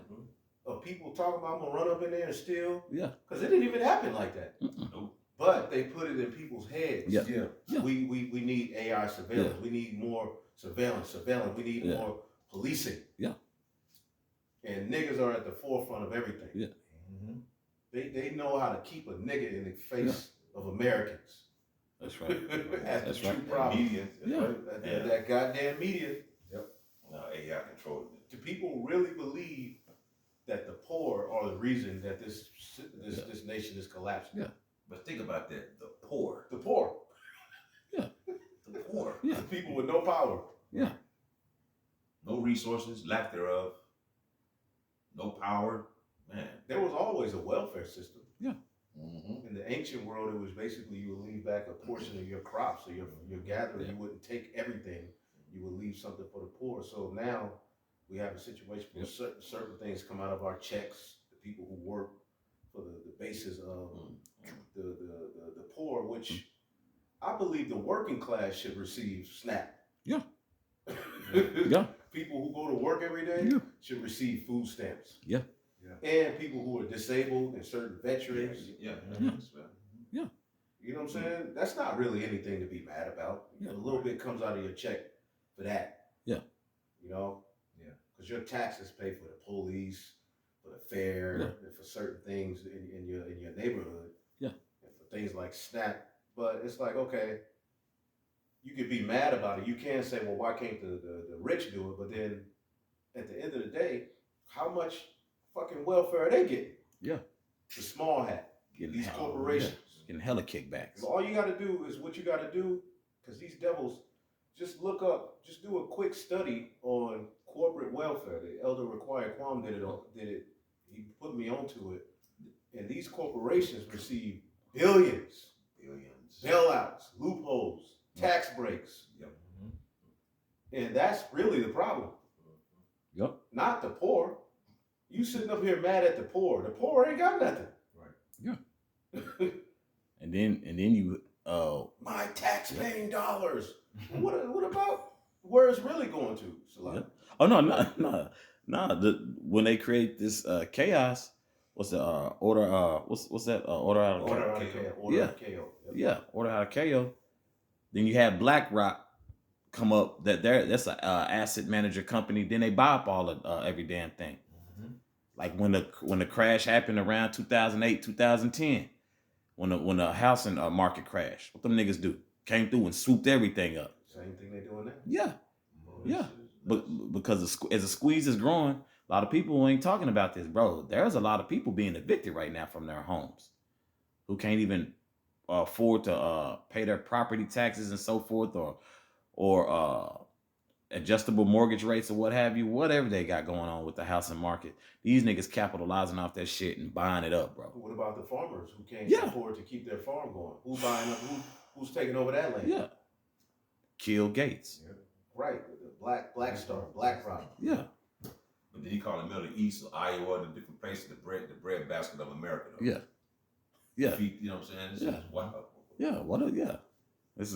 Of people talking about, I'm gonna run up in there and steal. Yeah. Because it didn't even happen like that. Nope. But they put it in people's heads. Yeah. Yeah. We need AI surveillance. We need more surveillance. We need Yeah. more policing. Yeah. And niggas are at the forefront of everything. Yeah. They know how to keep a nigga in the face of Americans. That's right. That's That's the true right. problem. Media. Yeah. That goddamn media. Now AI controls it. Do people really believe that the poor are the reason that this nation is collapsing? Yeah. But think about that. The poor. The poor. The poor. Yeah. The people with no power. Yeah. No resources, lack thereof. No power. Man. There was always a welfare system. Mm-hmm. In the ancient world, it was basically you would leave back a portion of your crops or your gathering. Yeah. You wouldn't take everything. You would leave something for the poor. So now we have a situation where certain things come out of our checks. The people who work for the basis of the poor, which I believe the working class should receive SNAP. Yeah. Yeah. People who go to work every day Yeah. should receive food stamps. Yeah. And people who are disabled and certain veterans. Yeah. Yeah. You know what I'm saying? That's not really anything to be mad about. Yeah. A little bit comes out of your check for that. Yeah. You know? Yeah. Because your taxes pay for the police, for the fair, Yeah. and for certain things in your neighborhood. Yeah. And for things like SNAP. But it's like, okay, you could be mad about it. You can say, well, why can't the rich do it? But then at the end of the day, how much fucking welfare are they getting? Yeah. The small hat. Getting These hella- corporations. yeah. Getting hella kickbacks. All you got to do is what you got to do, because these devils, just look up, just do a quick study on corporate welfare. The Elder Required Quam did it. He put me onto it. And these corporations receive billions, bailouts, loopholes, tax breaks. Yep. And that's really the problem. Yep. Not the poor. You sitting up here mad at the poor. The poor ain't got nothing. And then you My tax-paying dollars. What about where it's really going to, Salah? oh no. When they create this chaos, what's the order? What's that order out of Order chaos? out of KO. Order Yeah. out of KO. Yep. Yeah, order out of KO. Then you have BlackRock come up. That's an asset manager company. Then they buy up all of every damn thing. Like when the crash happened around 2008, 2010, when the housing market crashed, what them niggas do? Came through and swooped everything up. Same thing they doing now. Yeah, yeah. But because as the squeeze is growing, a lot of people ain't talking about this, bro. There's a lot of people being evicted right now from their homes, who can't even afford to pay their property taxes and so forth, or adjustable mortgage rates or what have you, whatever they got going on with the housing market. These niggas capitalizing off that shit and buying it up, bro. What about the farmers who can't Yeah. afford to keep their farm going? Who's buying up? Who's taking over that land? Yeah. Kill Gates. Right. The BlackRock. Yeah. But then he called the Middle East, Iowa, and different places, the bread basket of America. Though. Yeah. Yeah. You know what I'm saying? It's Yeah. just wow. Yeah. Yeah. It's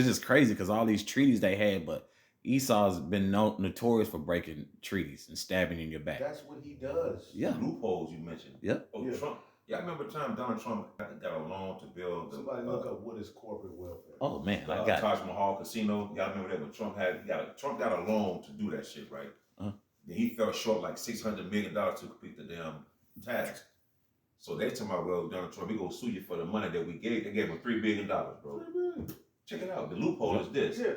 just crazy because all these treaties they had, but Esau's been notorious for breaking treaties and stabbing in your back. That's what he does. Yeah. Loopholes you mentioned. Yeah. Oh, Yeah. Trump. Yeah, I remember the time Donald Trump got a loan to build the Somebody look up what is corporate welfare. Oh man, the I got Taj Mahal Casino. Y'all remember that when Trump got a loan to do that shit, right? Uh-huh. Then he fell short like $600 million to complete the damn task. So they talking about, well, Donald Trump, we gonna sue you for the money that we gave. They gave him $3 billion, bro. Check it out. The loophole is this. Yeah.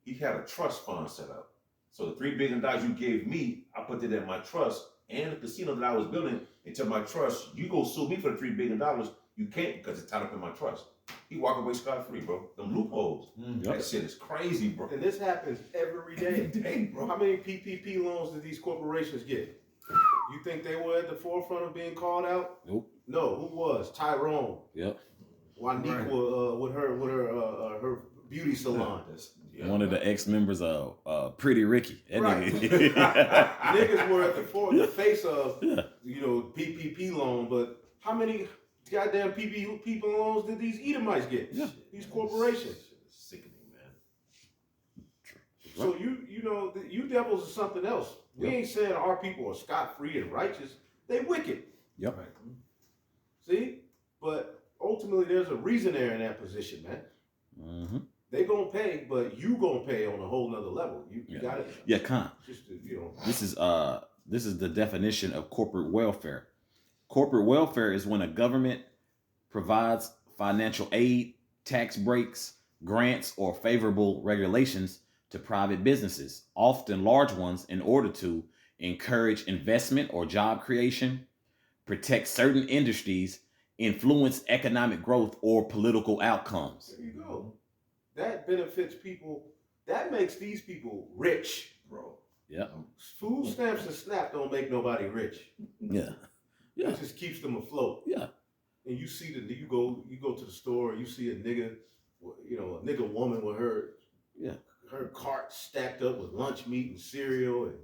He had a trust fund set up. So the $3 billion you gave me, I put it in my trust and the casino that I was building into my trust. You go sue me for the $3 billion. You can't because it's tied up in my trust. He walk away scot-free, bro. Them loopholes. That shit is crazy, bro. And this happens every day. Every day, bro. How many PPP loans did these corporations get? You think they were at the forefront of being called out? Nope. No. Who was? Tyrone. Yep. Waniqua with her beauty salon. One of the ex-members of Pretty Ricky. That Right. nigga. Niggas were at the face of PPP loan, but how many goddamn PPP loans did these Edomites get? Yeah. These corporations. Sickening, man. So you devils are something else. We Yep. ain't saying our people are scot-free and righteous. They wicked. Yep. See? But ultimately there's a reason they're in that position, man. Mm-hmm. They gonna pay, but you gonna pay on a whole nother level. You got it. Yeah, Khan. Just to, This is the definition of corporate welfare. Corporate welfare is when a government provides financial aid, tax breaks, grants, or favorable regulations to private businesses, often large ones, in order to encourage investment or job creation, protect certain industries, influence economic growth, or political outcomes. There you go. That benefits people. That makes these people rich, Bro. Yeah. Food stamps and SNAP don't make nobody rich. Yeah. Yeah. It just keeps them afloat. Yeah. And you see you go to the store, you see a nigga, a nigga woman with her cart stacked up with lunch meat and cereal and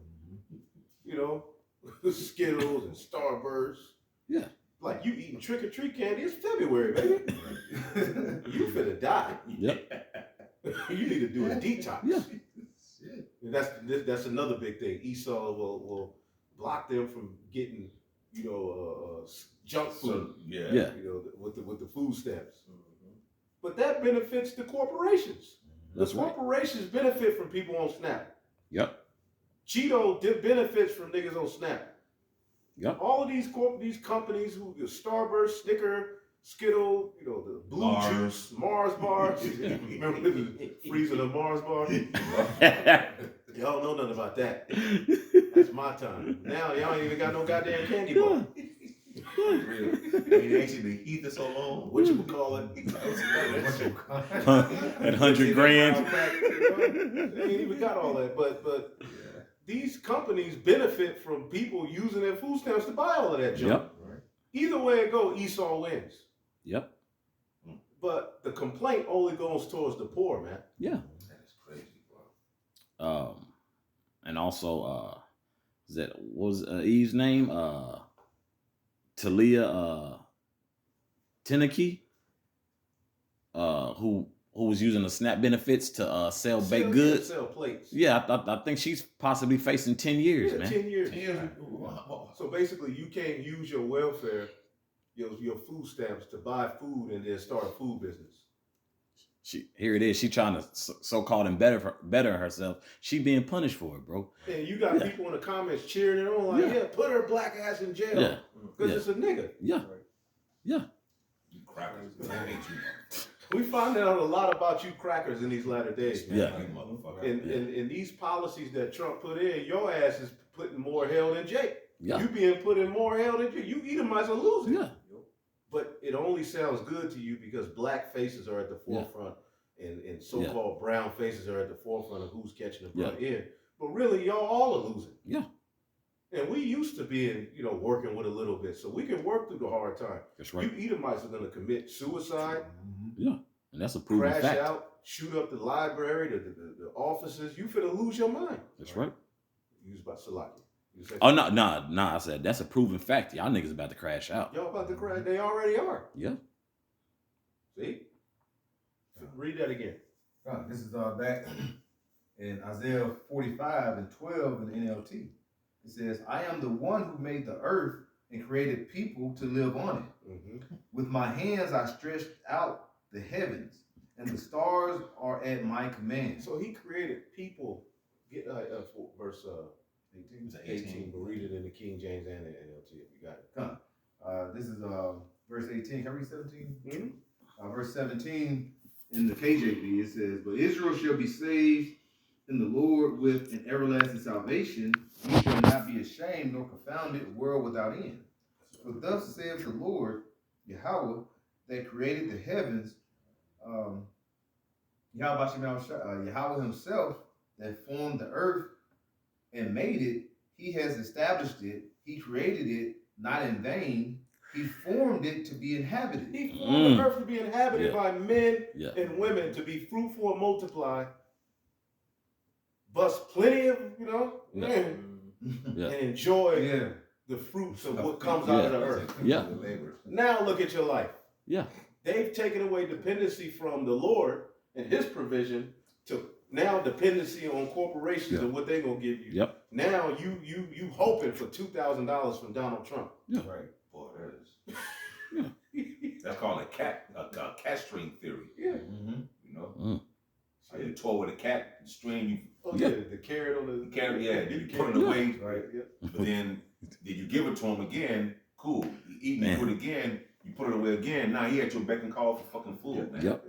Skittles and Starburst. Yeah. Like you eating trick or treat candy. It's February, baby. You finna die. Yep. You need to do a detox. Yeah. And that's another big thing. Esau will block them from getting junk food. So, yeah. Yeah. With the food stamps. But that benefits the corporations. That's the right. corporations benefit from people on SNAP. Yep. Cheeto benefits from niggas on SNAP. Yep. All of these companies who the Starburst, Snicker, Skittle, the Blue Mars. Juice, Mars bars. Remember the freezing of Mars bars? Y'all know nothing about that. That's my time. Now y'all ain't even got no goddamn candy bar. Real. They actually the heat is so long. What you would call it? At 100 grand. They ain't even got all that. But these companies benefit from people using their food stamps to buy all of that junk. Yep. Either way it goes, Esau wins. Yep. But the complaint only goes towards the poor, man. Yeah. That is crazy, bro. And also, what was Eve's name? Talia Teneke, who was using the SNAP benefits to sell baked goods. Sell plates. Yeah, I think she's possibly facing 10 years, Yeah, man. 10 years. Yeah. So basically, you can't use your welfare, your food stamps to buy food and then start a food business. Here it is. She trying to so-called better herself. She being punished for it, bro. And you got people in the comments cheering it on like, yeah, put her black ass in jail. Yeah. Because it's a nigga. Yeah. Yeah. You crackers. I hate you. We find out a lot about you crackers in these latter days, man. Yeah. You motherfucker. And these policies that Trump put in, your ass is putting more hell than Jake. Yeah. You being put in more hell than Jake. You Edomites are losing. Yeah. But it only sounds good to you because black faces are at the forefront and so-called brown faces are at the forefront of who's catching the brunt Yeah. end. But really, y'all all are losing. Yeah. And we used to being, working with a little bit, so we can work through the hard time. That's right. You Edomites are going to commit suicide, Yeah. And that's a proven crash fact. out, shoot up the library, the offices. You finna lose your mind. That's right. Used by Salaki. Oh no. I said that's a proven fact. Y'all niggas about to crash out. Y'all about to crash. They already are. Yeah. See? Read that again. This is back in Isaiah 45 and 12 in the NLT. It says, I am the one who made the earth and created people to live on it. Mm-hmm. With my hands I stretched out the heavens, and the stars are at my command. So he created people. Get verse 18, but read it in the King James and the NLT if you got it. This is verse 18. Can I read 17? Mm-hmm. Verse 17 in the KJV, it says, but Israel shall be saved in the Lord with an everlasting salvation. Ye shall not be ashamed nor confounded, world without end. For thus saith the Lord, Yahweh, that created the heavens, Yahweh himself, that formed the earth and made it. He has established it. He created it, not in vain. He formed it to be inhabited. He formed the earth to be inhabited by men Yeah. and women, to be fruitful and multiply. Bust plenty of, men, Yeah. and enjoy Yeah. the fruits of what comes out of the earth. Yeah. Now look at your life. Yeah. They've taken away dependency from the Lord and his provision to now dependency on corporations and what they're gonna give you. Yep. Now you hoping for $2,000 from Donald Trump. Right. Boy, that is. That's called a cat string theory. Yeah. You know? So you toy with a cat string, you Oh yeah, the carrot on the carry, you put it away, Right. Yeah. but then you give it to him again, cool. You eat Man. it, put it again, you put it away again, now he at your beck and call for fucking food, man. Yep.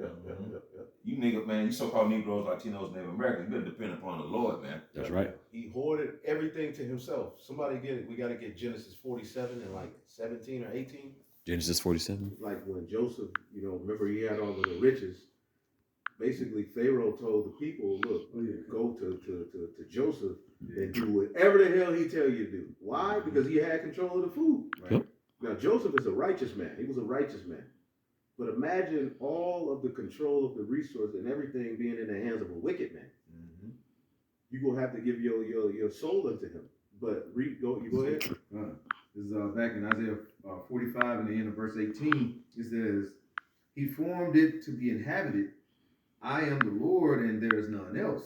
You nigga, man, you so-called Negroes, Latinos, Native Americans, you better depend upon the Lord, man. That's right. He hoarded everything to himself. Somebody get it. We got to get Genesis 47 and like 17 or 18. Genesis 47. Like when Joseph, remember he had all of the riches. Basically, Pharaoh told the people, look, go to Joseph and do whatever the hell he tell you to do. Why? Because he had control of the food. Right. Yep. Now, Joseph is a righteous man. He was a righteous man. But imagine all of the control of the resource and everything being in the hands of a wicked man. You're going to have to give your soul unto him. But you go ahead. This is back in Isaiah 45 in the end of verse 18. It says, he formed it to be inhabited. I am the Lord and there is none else.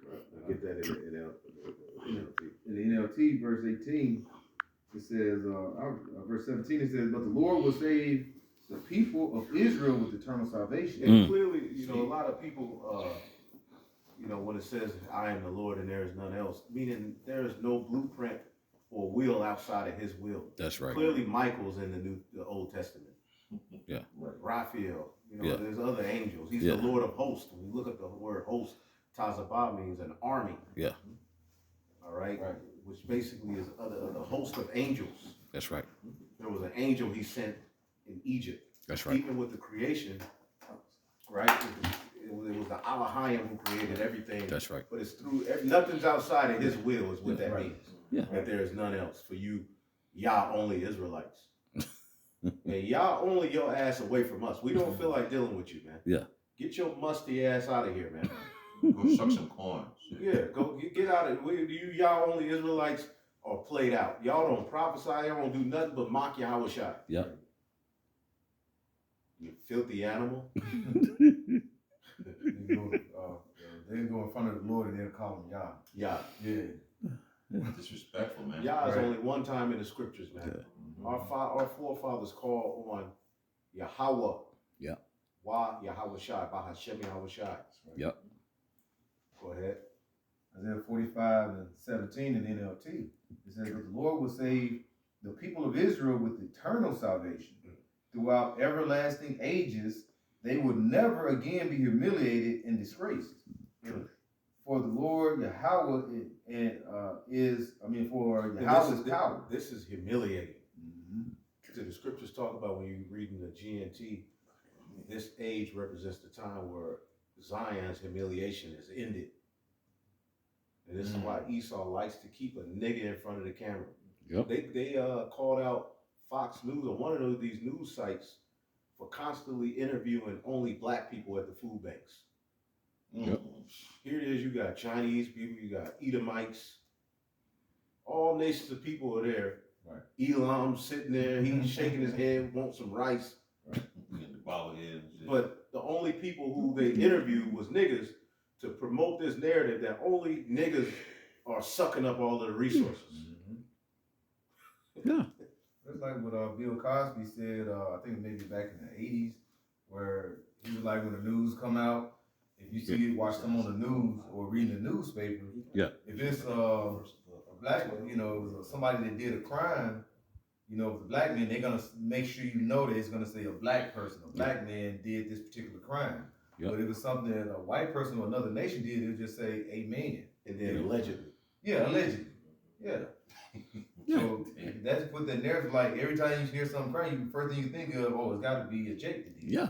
Right. I get that in the NLT. In the NLT, verse 18, it says, verse 17, it says, but the Lord will save the people of Israel with eternal salvation. And clearly, a lot of people, when it says, I am the Lord and there is none else, meaning there is no blueprint or will outside of his will. That's right. Clearly, Michael's in the Old Testament. Yeah. Raphael, Yeah. there's other angels. He's Yeah. the Lord of hosts. When you look at the word host, Tazabah means an army. Yeah. All right? Which basically is a host of angels. That's right. There was an angel he sent in Egypt. That's right. Even with the creation, right? It was the Elohim who created everything. That's right. But it's through nothing's outside of his will is what that Right. means. Yeah. That there is none else for you, Yah only Israelites. And Yah only your ass away from us. We don't feel like dealing with you, man. Yeah. Get your musty ass out of here, man. Go suck some corn. Yeah, go get out of here. You Yah only Israelites are played out. Y'all don't prophesy. Y'all don't do nothing but mock Yahweh Shai. Yep. You filthy animal. They go in front of the Lord and they'll call him Yah. Yah. Yeah. Disrespectful, man. Yah is Right. only one time in the scriptures, man. Our forefathers call on Yahweh. Yeah. Why Yahweh Shai, Bahashem Yahweh Shai. Yep. Go ahead. Isaiah 45 and 17 in NLT. It says, but the Lord will save the people of Israel with eternal salvation. Throughout everlasting ages, they would never again be humiliated and disgraced. For the Lord Yahweh for Yahweh's power. This is humiliating. So the scriptures talk about when you read in the GNT, this age represents the time where Zion's humiliation is ended. And this is why Esau likes to keep a nigga in front of the camera. Yep. They called out Fox News or one of these news sites for constantly interviewing only black people at the food banks. Yep. Here it is, you got Chinese people, you got Edomites, all nations of people are there. Right. Elam sitting there, he's shaking his head, want some rice. Right. We got the bobblehead and shit. But the only people who they interviewed was niggas to promote this narrative that only niggas are sucking up all of the resources. Yeah. It's like what Bill Cosby said, I think maybe back in the 80s, where he was like, when the news come out, if you see it, watch them on the news or reading the newspaper. Yeah. If it's a black, somebody that did a crime, if the black man, they're gonna make sure that it's gonna say a black person, a black man did this particular crime. Yep. But if it's something that a white person or another nation did, it'll just say a man. And then allegedly. Yeah, allegedly. Yeah. Yeah. So that's put that narrative, like every time you hear something crazy, the first thing you think of, it's got to be a Jake that did. Yeah.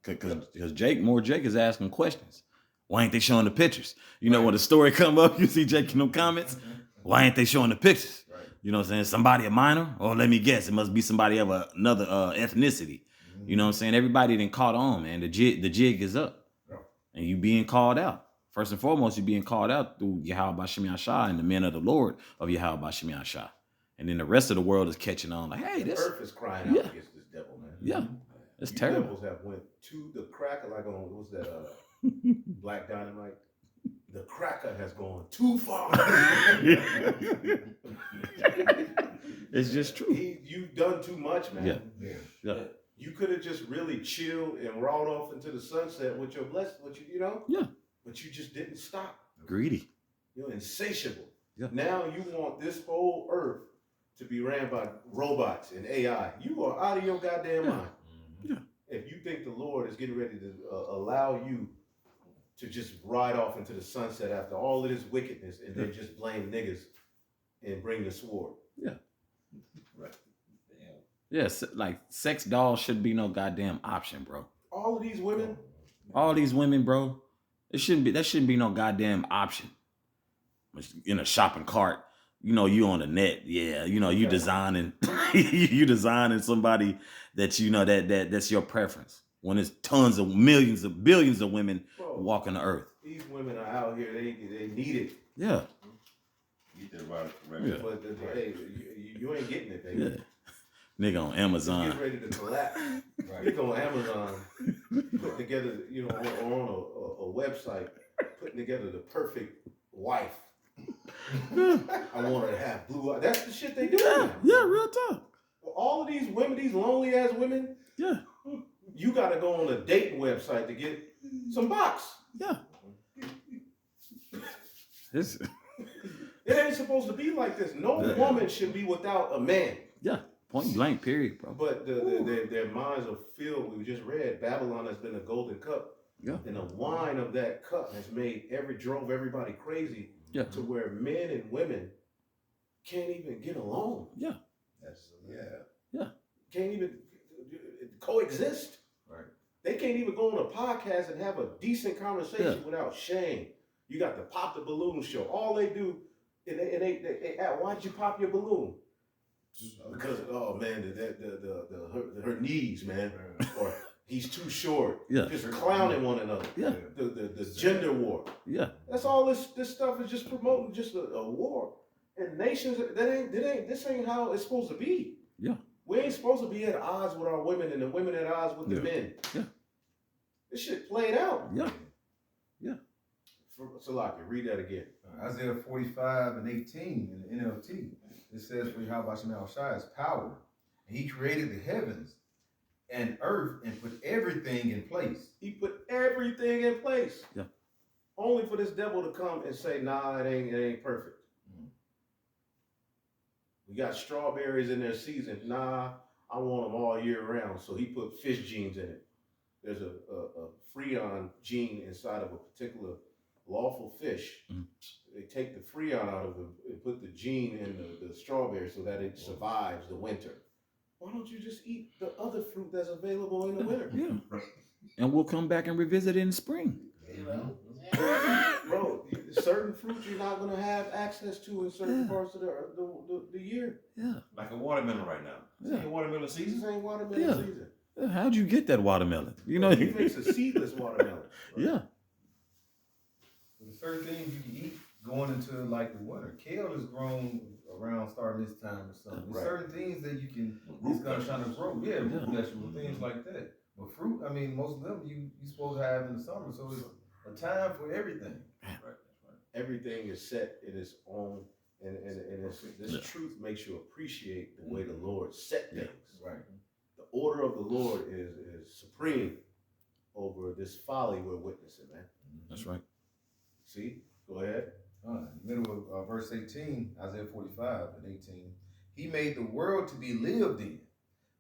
Because Jake is asking questions. Why ain't they showing the pictures? When the story come up, you see Jake in them comments. Why ain't they showing the pictures? Right. You know what I'm saying? Somebody a minor? Or let me guess, it must be somebody of another ethnicity. You know what I'm saying? Everybody done caught on, man. The jig is up. Yeah. And you being called out. First and foremost, you being called out through Yahweh Bashim Yashah and the men of the Lord of Yahweh Bashim Yashah. And then the rest of the world is catching on like, hey, The this. earth is crying out against this devil, man. Yeah. It's You terrible. devils have went to the cracker, like on, what was that, Black Dynamite? The cracker has gone too far. It's just true. You've done too much, man. Yeah. Yeah. You could have just really chilled and rolled off into the sunset with your blessing, Yeah. But you just didn't stop. Greedy. You're insatiable. Yeah. Now you want this whole earth to be ran by robots and AI. You are out of your goddamn mind. Yeah. If you think the Lord is getting ready to allow you to just ride off into the sunset after all of this wickedness and then just blame niggas and bring the sword. Yeah. Right. Yes, like sex dolls should be no goddamn option, bro. All of these women, All these women, bro, that shouldn't be no goddamn option. In a shopping cart, you on the net, yeah, you designing you designing somebody that that's your preference. When there's tons of millions of billions of women bro, walking the earth. these women are out here, they need it. Yeah. Get that right. Yeah. But hey, you ain't getting it, baby. Yeah. Nigga on It's Amazon. getting ready to collapse. Right. You go on Amazon, put together, on a website, putting together the perfect wife. I want her to have blue eyes. That's the shit they do. Yeah, now. yeah, real talk. All of these women, these lonely ass women, Yeah, you gotta go on a dating website to get some box. yeah. It's, It ain't supposed to be like this. No woman should be without a man. yeah, point blank, period, bro. But their minds are filled. We just read Babylon has been a golden cup. Yeah. And the wine of that cup has drove everybody crazy. Yeah. To where men and women can't even get along. Yeah. Can't even coexist. Right. They can't even go on a podcast and have a decent conversation without shame. You got the pop the balloon show. All they do, and they why'd you pop your balloon? Because oh man, her knees, man, or he's too short. Yeah. Just clowning one another. Yeah. The gender war. Yeah. That's all this stuff is just promoting just a war. And nations this ain't how it's supposed to be. Yeah. We ain't supposed to be at odds with our women and the women at odds with the men. Yeah. This shit played out. Yeah. Salaki, read that again. Isaiah 45 and 18 in the NLT. It says, for Yahweh Shem Shai is power. And he created the heavens and earth and put everything in place. He put everything in place. Yeah. Only for this devil to come and say, nah, it ain't perfect. We got strawberries in their season. Nah, I want them all year round. So he put fish genes in it. There's a freon gene inside of a particular lawful fish. Mhm. They take the freon out of it and put the gene in the strawberry so that it survives the winter. Why don't you just eat the other fruit that's available in the winter? Yeah. And we'll come back and revisit it in spring. You know, bro, certain fruits you're not gonna have access to in certain parts of the year. Yeah. Like a watermelon right now. Yeah. See a watermelon season? This ain't watermelon Yeah. season. How'd you get that watermelon? You know. You mix a seedless watermelon. Yeah. There's certain things you can eat going into like the winter. Kale is grown around starting this time or something. There's Right. certain things that you can Root it's gonna trying to grow. Yeah, root Yeah. vegetables, things like that. But fruit, I mean, most of them you supposed to have in the summer, so it's a time for everything. Right, that's right. Everything is set in its own, and this Yeah. truth makes you appreciate the way the Lord set things. Right. The order of the Lord is supreme over this folly we're witnessing, man. That's right. See? Go ahead. Middle of verse 18, Isaiah 45 and 18. He made the world to be lived in,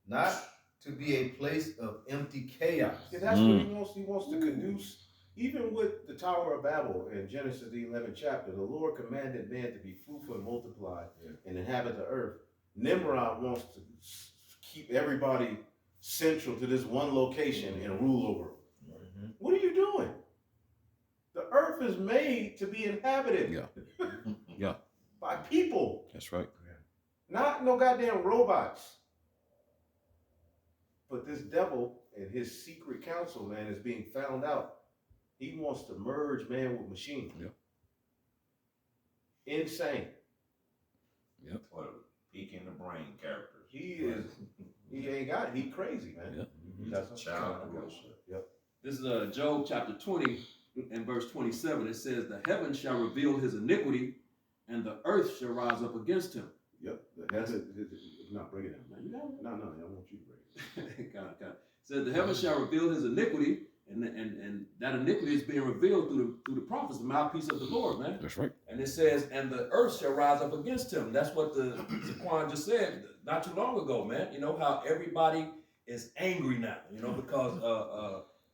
not to be a place of empty chaos. Yeah, that's what he wants. He wants to conduce. Even with the Tower of Babel in Genesis the 11th chapter, the Lord commanded man to be fruitful and multiply and inhabit the earth. Nimrod wants to keep everybody central to this one location and rule over them. Mm-hmm. What are you doing? The earth is made to be inhabited Yeah. Yeah. by people, That's right. not no goddamn robots. But this devil and his secret council, man, is being found out. He wants to merge man with machine. Yeah. Insane. What a peak in the brain characters. He ain't got it. He crazy, man. Yeah. He's That's a child of worship. Yep. This is Job chapter 20 and verse 27. It says, the heavens shall reveal his iniquity, and the earth shall rise up against him. Yep. That's it. Not bring it down. No, I want you to bring it. God. It says, the heavens shall reveal his iniquity, and that iniquity is being revealed through the prophets, the mouthpiece of the Lord, man. That's right. And it says, and the earth shall rise up against him. That's what the Zaquan just said not too long ago, man. You know how everybody is angry now, you know, because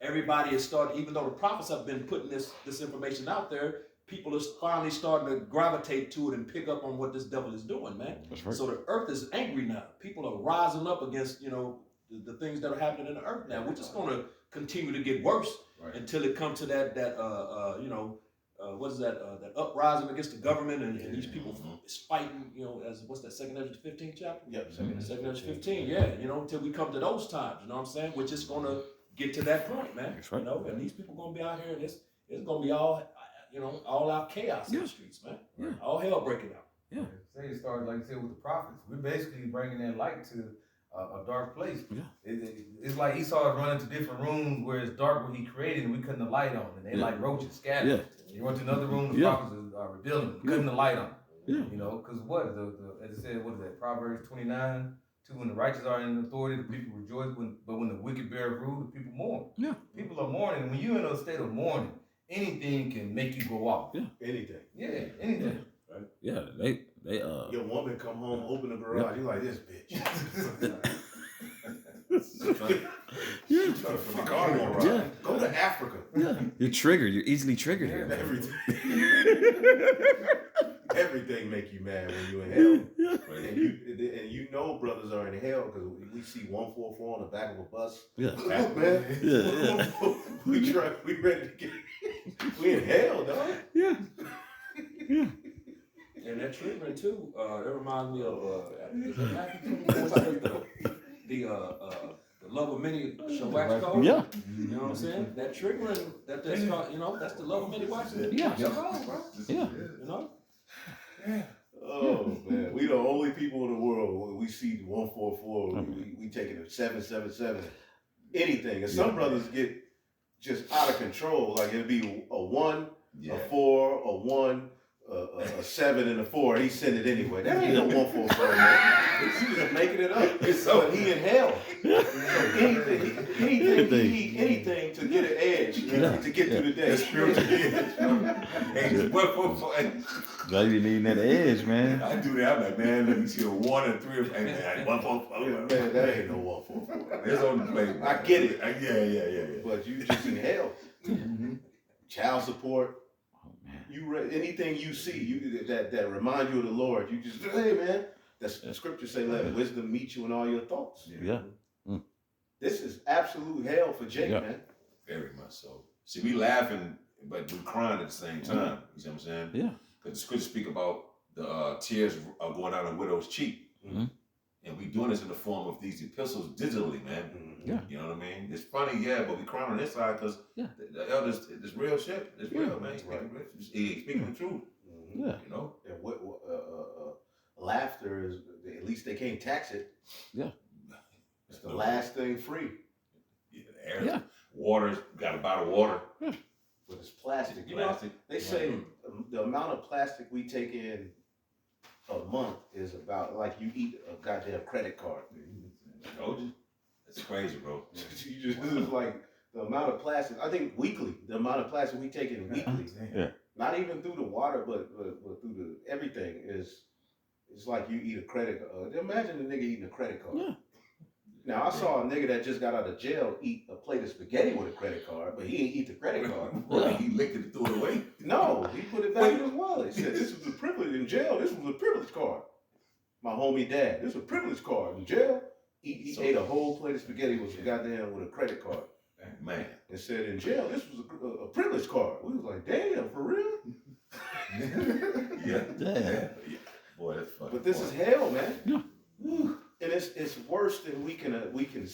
everybody is starting, even though the prophets have been putting this information out there, people are finally starting to gravitate to it and pick up on what this devil is doing, man. That's right. So the earth is angry now. People are rising up against, you know, the things that are happening in the earth now, which is going to continue to get worse until it comes to that what is that uprising against the government and these people is fighting, you know, as what's that, 2 Ezra 15 chapter? Yep. 2 Ezra 15, yeah, you know, until we come to those times, you know what I'm saying? Which is going to get to that point, man. That's right. You know, and these people going to be out here and it's going to be all, you know, all out chaos in the streets, man. Yeah. All hell breaking out. Yeah. Say it started, like you said, with the prophets. We're basically bringing that light to a dark place. Yeah. It's like Esau is running to different rooms where it's dark where he created and we cutting the light on. And they like roaches scattered. Yeah. You run to another room, the prophets are revealing, cutting the light on. Yeah. You know, because what? As it said, what is that? Proverbs 29, 2, when the righteous are in authority, the people rejoice, but when the wicked bear rule, the people mourn. Yeah. People are mourning. And when you're in a state of mourning, anything can make you go off. Yeah. Anything. Yeah, anything. Yeah. They Your woman come home, open the garage, you like this bitch. Yeah. Fuck all that, bro. Yeah. Go to Africa. Yeah. You're triggered. You're easily triggered here. man. Everything make you mad when you're in hell. Yeah. And you know brothers are in hell because we see 144 on the back of a bus. Yeah. Look, man. Yeah. We ready to get. We in hell, dog. Yeah. Yeah. And that triggering too, that reminds me of is it Matthew 24, the love of many shall wax cold. Yeah. You know what I'm saying? That triggering, that's called, you know, that's the love of many waxing. Yeah. Cold, bro. Yeah. You know? Oh man, we the only people in the world when we see 144. We taking a 777. Anything, and some brothers get just out of control. Like it'll be a 1, a 4, a 1. A 7 and a 4, he sent it anyway. That ain't no 144, man. He just making it up. So he in hell. So anything to get an edge, to get through the day. Spiritual edge. 144. Now you need that edge, man. I do that. I'm like, man, let me see a 1 and 3. And 144. Man, that ain't no 144. It's on the plate. I get it. Yeah. But you just in hell. Child support. Oh, Anything you see that remind you of the Lord, you just, hey man, the scripture say let wisdom meet you in all your thoughts. Yeah. This is absolute hell for Jake, man. Very much so. See, we laughing but we crying at the same time. You see what I'm saying? Yeah. Because the scripture speak about the tears are going down a widow's cheek. Mhm. And we doing this in the form of these epistles digitally, man. Yeah. You know what I mean? It's funny, yeah, but we crying on this side because Yeah. the elders, it's real shit. It's Yeah. real, man. He's speaking the truth. Yeah. You know? And laughter is, at least they can't tax it. Yeah. It's the last thing free. Yeah, the air, Yeah. water, got to buy the water. But it's plastic. You know, Plastic. they say the amount of plastic we take in a month is about like you eat a goddamn credit card. Told you. It's crazy, bro. You just this is like the amount of plastic. I think weekly, the amount of plastic we take in weekly. Yeah. Not even through the water, but through the everything is. It's like you eat a credit card. Imagine a nigga eating a credit card. Yeah. Now I saw a nigga that just got out of jail eat a plate of spaghetti with a credit card, but he ain't eat the credit card. Yeah. He licked it and threw it away. No, he put it back in his wallet. He said, "This was a privilege in jail. This was a privilege card." My homie dad, this was a privilege card in jail. He ate a whole plate of spaghetti with a credit card. Man. And said in jail, this was a privilege card. We was like, damn, for real? Yeah. Yeah. Boy, that's funny. But this boy. is hell, man. Yeah. Whew. And it's worse than we can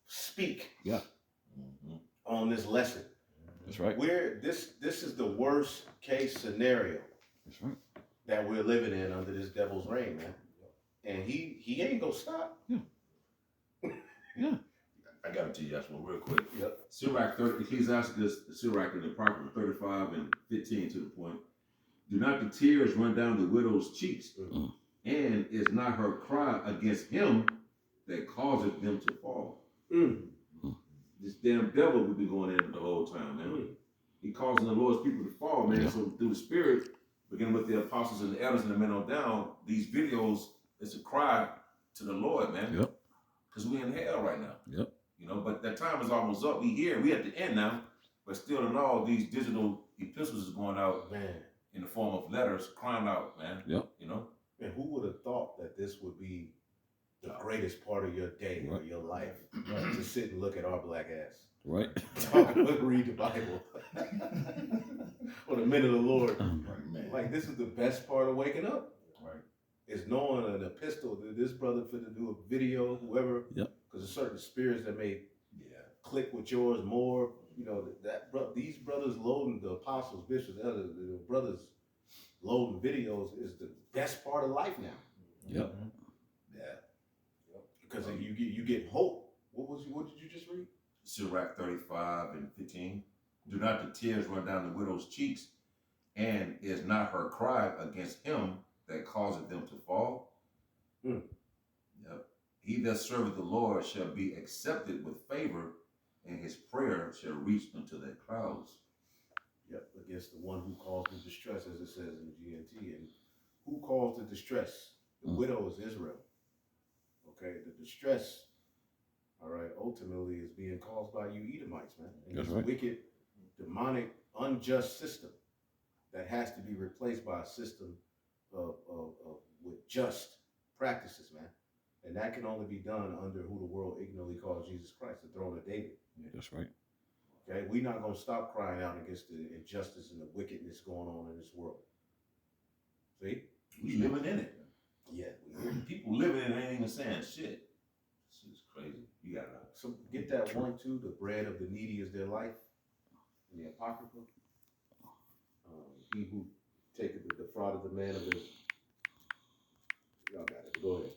speak Mhm. on this lesson. That's right. This is the worst case scenario That's right. that we're living in under this devil's reign, man. And he ain't gonna stop. Yeah. I got to tell you that's one real quick. Yep. Sirach 30, Ecclesiastes, Sirach in the Proverbs 35 and 15 to the point. Do not the tears run down the widow's cheeks, Mm. and is not her cry against him that causeth them to fall. Mm. This damn devil we've been going in the whole time, man. Mm. He causing the Lord's people to fall, man. Yeah. So through the Spirit, beginning with the apostles and the elders and the men on down, these videos is a cry to the Lord, man. Yep. Because we in hell right now. Yep. You know, but that time is almost up. We here, we at the end now. But still in all, these digital epistles is going out Man, in the form of letters, crying out, man. Yep. You know? man, who would have thought that this would be the greatest part of your day or Right. your life? To sit and look at our black ass. Right. Talk about read the Bible. Or the men of the Lord. Man. Like this is the best part of waking up. Right. Is knowing an epistle that this brother finna do a video, whoever. Yep. Because there's certain spirits that may Yeah. click with yours more. You know these brothers loading the apostles, bishops, elders, the brothers loading videos is the best part of life now. Yep. Yeah. Because you get hope. What did you just read? Sirach 35 and 15. Do not the tears run down the widow's cheeks, and is not her cry against him that causeth them to fall? Mm. Yep. He that serveth the Lord shall be accepted with favor, and his prayer shall reach unto the clouds. Yep, against the one who caused the distress, as it says in the GNT. And who caused the distress? The widow is Israel. Okay, the distress, all right, ultimately is being caused by you Edomites, man. And That's this right. wicked, demonic, unjust system that has to be replaced by a system of with just practices, man. And that can only be done under who the world ignorantly calls Jesus Christ, the throne of David. That's right. Okay, we're not gonna stop crying out against the injustice and the wickedness going on in this world. See? We living in it. Yeah. People living in it ain't even saying shit. This is crazy. You got it. So get that one too. The bread of the needy is their life. In the Apocrypha. He who taketh the defraud of the man of his. Y'all got it. Go ahead.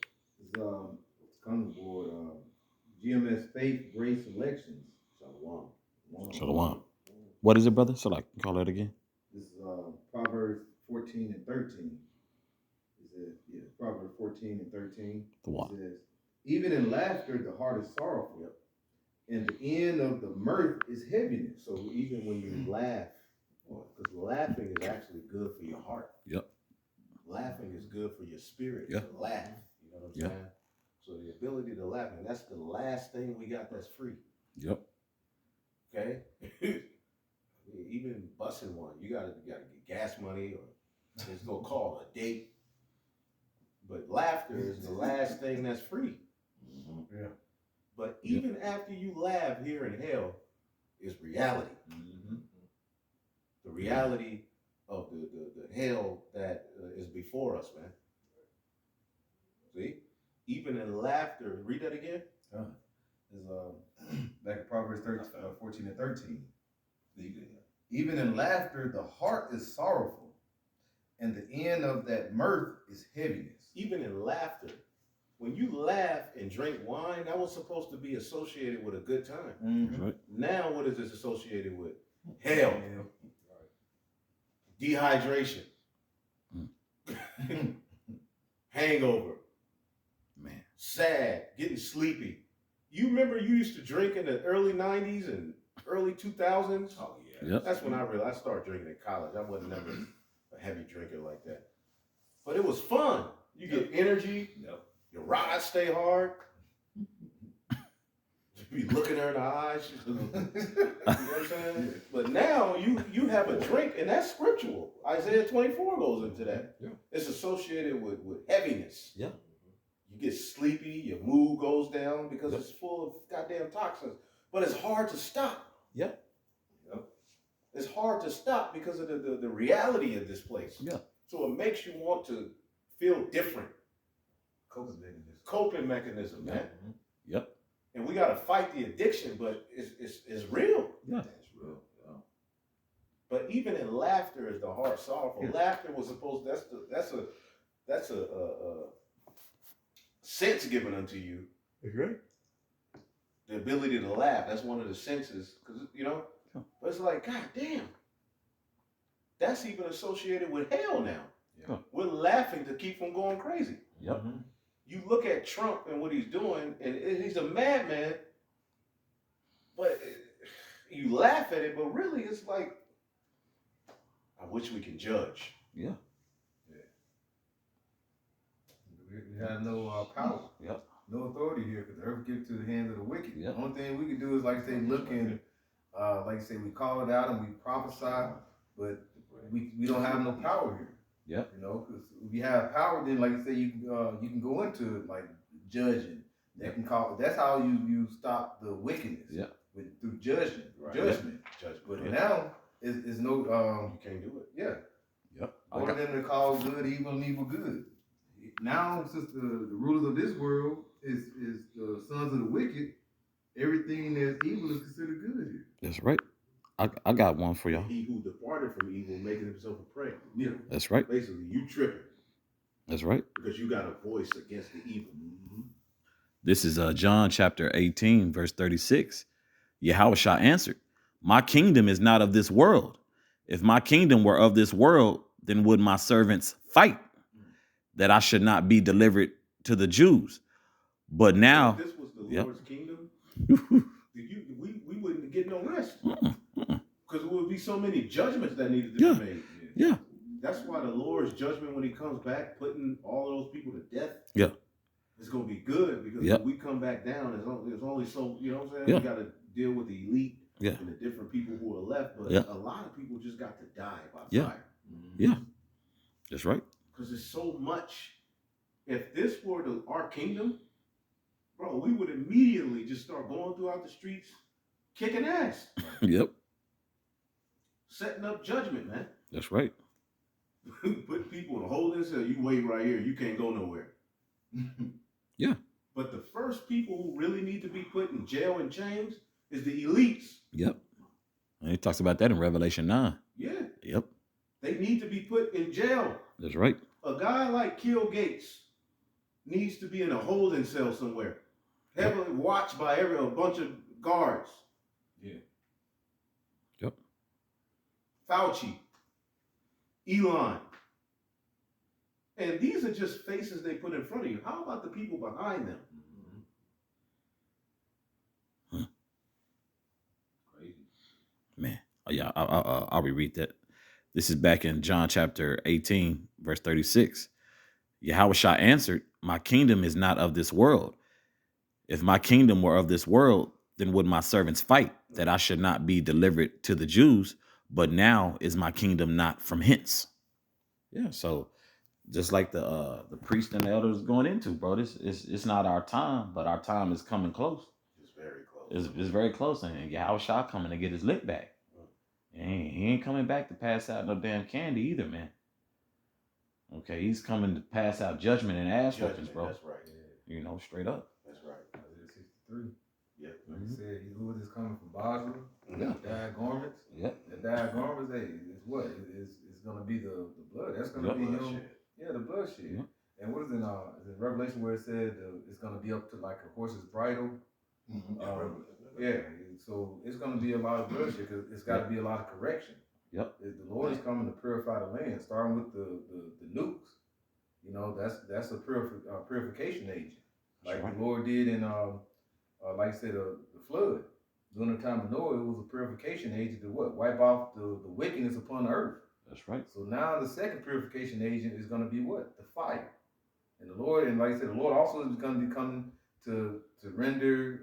It's coming aboard, GMS Faith Grace Elections. Shalom. Shalom. What is it, brother? So like, call that again. This is Proverbs 14 and 13. It says, yeah, Proverbs 14 and 13. The what? It says, even in laughter, the heart is sorrowful, and the end of the mirth is heaviness. So even when you laugh, because laughing is actually good for your heart. Yep. Laughing is good for your spirit. Yeah. To laugh. You know what I'm Yeah. saying? So the ability to laugh, and that's the last thing we got that's free. Yep. Okay? Even busing one, you gotta get gas money or just go call a date. But laughter is the last thing that's free. Mm-hmm. Yeah. But even after you laugh here in hell is reality. Mm-hmm. reality of the hell that is before us, man. See, even in laughter. Read that again. Is back in Proverbs 14 and 13. Even in laughter, the heart is sorrowful, and the end of that mirth is heaviness. Even in laughter, when you laugh and drink wine, that was supposed to be associated with a good time. Mm-hmm. Right. Now, what is this associated with? Hell, dehydration, hangover, Man. sad, getting sleepy. You remember you used to drink in the early 90s and early 2000s? Oh yeah. Yep. That's when I started drinking in college. I wasn't never a heavy drinker like that. But it was fun. You get energy. Yep. Your rides stay hard. You be looking her in the eyes. You know what I'm saying? But now you have a drink, and that's scriptural. Isaiah 24 goes into that. Yeah. It's associated with heaviness. Yeah. You get sleepy, your mood goes down because Yep. it's full of goddamn toxins. But it's hard to stop. Yep. It's hard to stop because of the reality of this place. Yeah. So it makes you want to feel different. Coping mechanism, man. Yep. And we got to fight the addiction, but it's real. Yeah. That's real. Yeah. But even in laughter is the heart sorrowful. Laughter was supposed. That's a sense given unto you. That's right. The ability to laugh. That's one of the senses, because But it's like, God damn. That's even associated with hell now. Yeah. We're laughing to keep from going crazy. Yep. You look at Trump and what he's doing, and he's a madman. But you laugh at it, but really it's like, I wish we can judge. Yeah. We have no power. Yep. No authority here, because the earth gives to the hands of the wicked. Yep. The only thing we can do is, like I say, look and, like I say, we call it out and we prophesy, but we don't have no power here. Yep. You know, because if you have power, then like I say, you can go into it like judging. That can call. That's how you stop the wickedness. Yeah. Through judgment. Right. Judgment. But now it's no. You can't do it. Yeah. Yep. Order them to call good evil and evil good. Now, since the rulers of this world is the sons of the wicked, everything that's evil is considered good here. That's right. I got one for y'all. He who departed from evil, making himself a prey. Yeah. That's right. Basically, you tripping That's right. because you got a voice against the evil. This is John chapter 18, verse 36. Yahushua answered, "My kingdom is not of this world. If my kingdom were of this world, then would my servants fight, that I should not be delivered to the Jews. But now," If this was the Yep. Lord's kingdom, we wouldn't get no rest. Because there would be so many judgments that needed to Yeah. be made. Yeah. That's why the Lord's judgment when he comes back, putting all of those people to death. Yeah. It's gonna be good because Yeah. when we come back down, there's only so you know what I'm saying? Yeah. We gotta deal with the elite Yeah. and the different people who are left, but Yeah. a lot of people just got to die by Yeah. fire. Yeah. That's right. Because there's so much. If this were our kingdom, bro, we would immediately just start going throughout the streets, kicking ass, Yep. setting up judgment, man. That's right. Put people in holding cell. You wait right here. You can't go nowhere. Yeah. But the first people who really need to be put in jail and chains is the elites. Yep. And he talks about that in Revelation 9. Yeah. Yep. They need to be put in jail. That's right. A guy like Kill Gates needs to be in a holding cell somewhere, heavily watched by a bunch of guards. Yeah. Yep. Fauci, Elon. And these are just faces they put in front of you. How about the people behind them? Crazy. Man. Oh, yeah. I'll reread that. This is back in John chapter 18, verse 36. Yahushua answered, "My kingdom is not of this world. If my kingdom were of this world, then would my servants fight, that I should not be delivered to the Jews. But now is my kingdom not from hence." Yeah, so just like the priest and the elders going into, bro, it's not our time, but our time is coming close. It's very close. It's very close, and Yahushua coming to get his lick back. He ain't coming back to pass out no damn candy either, man. Okay, he's coming to pass out judgment and ass whoopings, bro. That's right. Yeah, You know, straight up. That's right. Isaiah 63. Yeah. Like he said, he who is coming from Basra, Yeah. dyed garments. Yep. The dyed garments, hey, it's what? It's gonna be the blood. That's gonna Yep. be him. Bloodshed. Yeah, the bloodshed. Yep. And what is in Revelation where it said it's gonna be up to like a horse's bridle? Yeah, so it's going to be a lot of bloodshed because it's got to be a lot of correction. Yep. The Lord is coming to purify the land, starting with the nukes. You know, that's a purification agent, like right. the Lord did in like I said, the flood. During the time of Noah, it was a purification agent to what? Wipe off the wickedness upon the earth. That's right. So now the second purification agent is going to be what? The fire. And the Lord, and like I said, the Lord also is going to be coming to render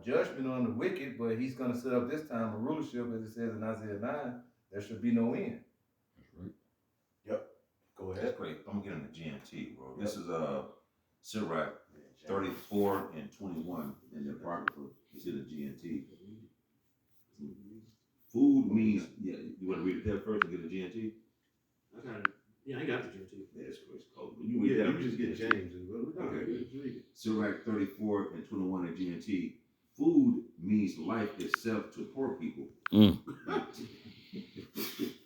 judgment on the wicked, but he's going to set up this time a rulership, as it says in Isaiah 9, there should be no end. That's right. Yep. Go ahead. That's great. I'm getting the GMT, bro. This is Sirach 34 and 21 in the Apocrypha. It's in the GNT. Food means, yeah, you want to read it there first and get the GNT? I got it. Yeah, I got the GMT. Yeah, it's cold. When you read that, you just get James. Okay. Just read it. Sirach 34 and 21 in GNT. Food means life itself to poor people. Mm.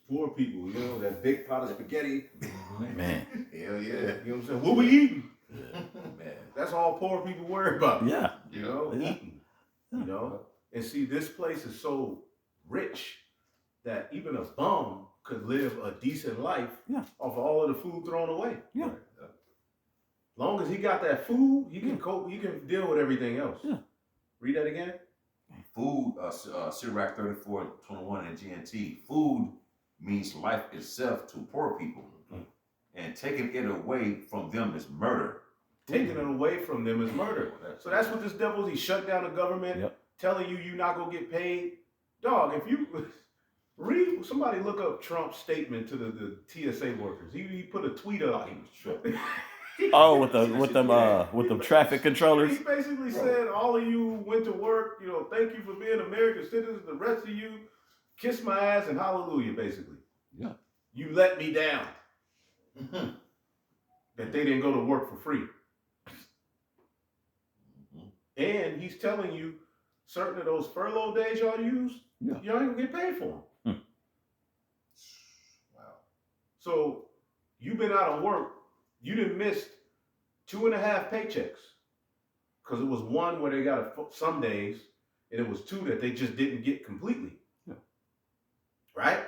Poor people, you know, that big pot of spaghetti. Man. Hell yeah. You know what I'm saying? What we eating? Man. That's all poor people worry about. Yeah. You know, Yeah. eating. You know? And see, this place is so rich that even a bum could live a decent life off of all of the food thrown away. Yeah. Right. As long as he got that food, he can cope, he can deal with everything else. Yeah. Read that again. Food, Sirach 34 and 21 in GNT. Food means life itself to poor people. And taking it away from them is murder. Taking it away from them is murder. So that's what this devil is. He shut down the government, telling you you're not going to get paid. Dog, if you read, somebody look up Trump's statement to the TSA workers. He put a tweet up. He was tripping. Oh, with them traffic controllers. He basically said, all of you went to work, you know, thank you for being American citizens. The rest of you, kiss my ass and hallelujah, basically. Yeah. You let me down. That they didn't go to work for free. And he's telling you certain of those furlough days y'all use, y'all ain't gonna get paid for them. Wow. So you've been out of work. You done missed 2.5 paychecks. Because it was one where they got some days, and it was 2 that they just didn't get completely. Yeah. Right?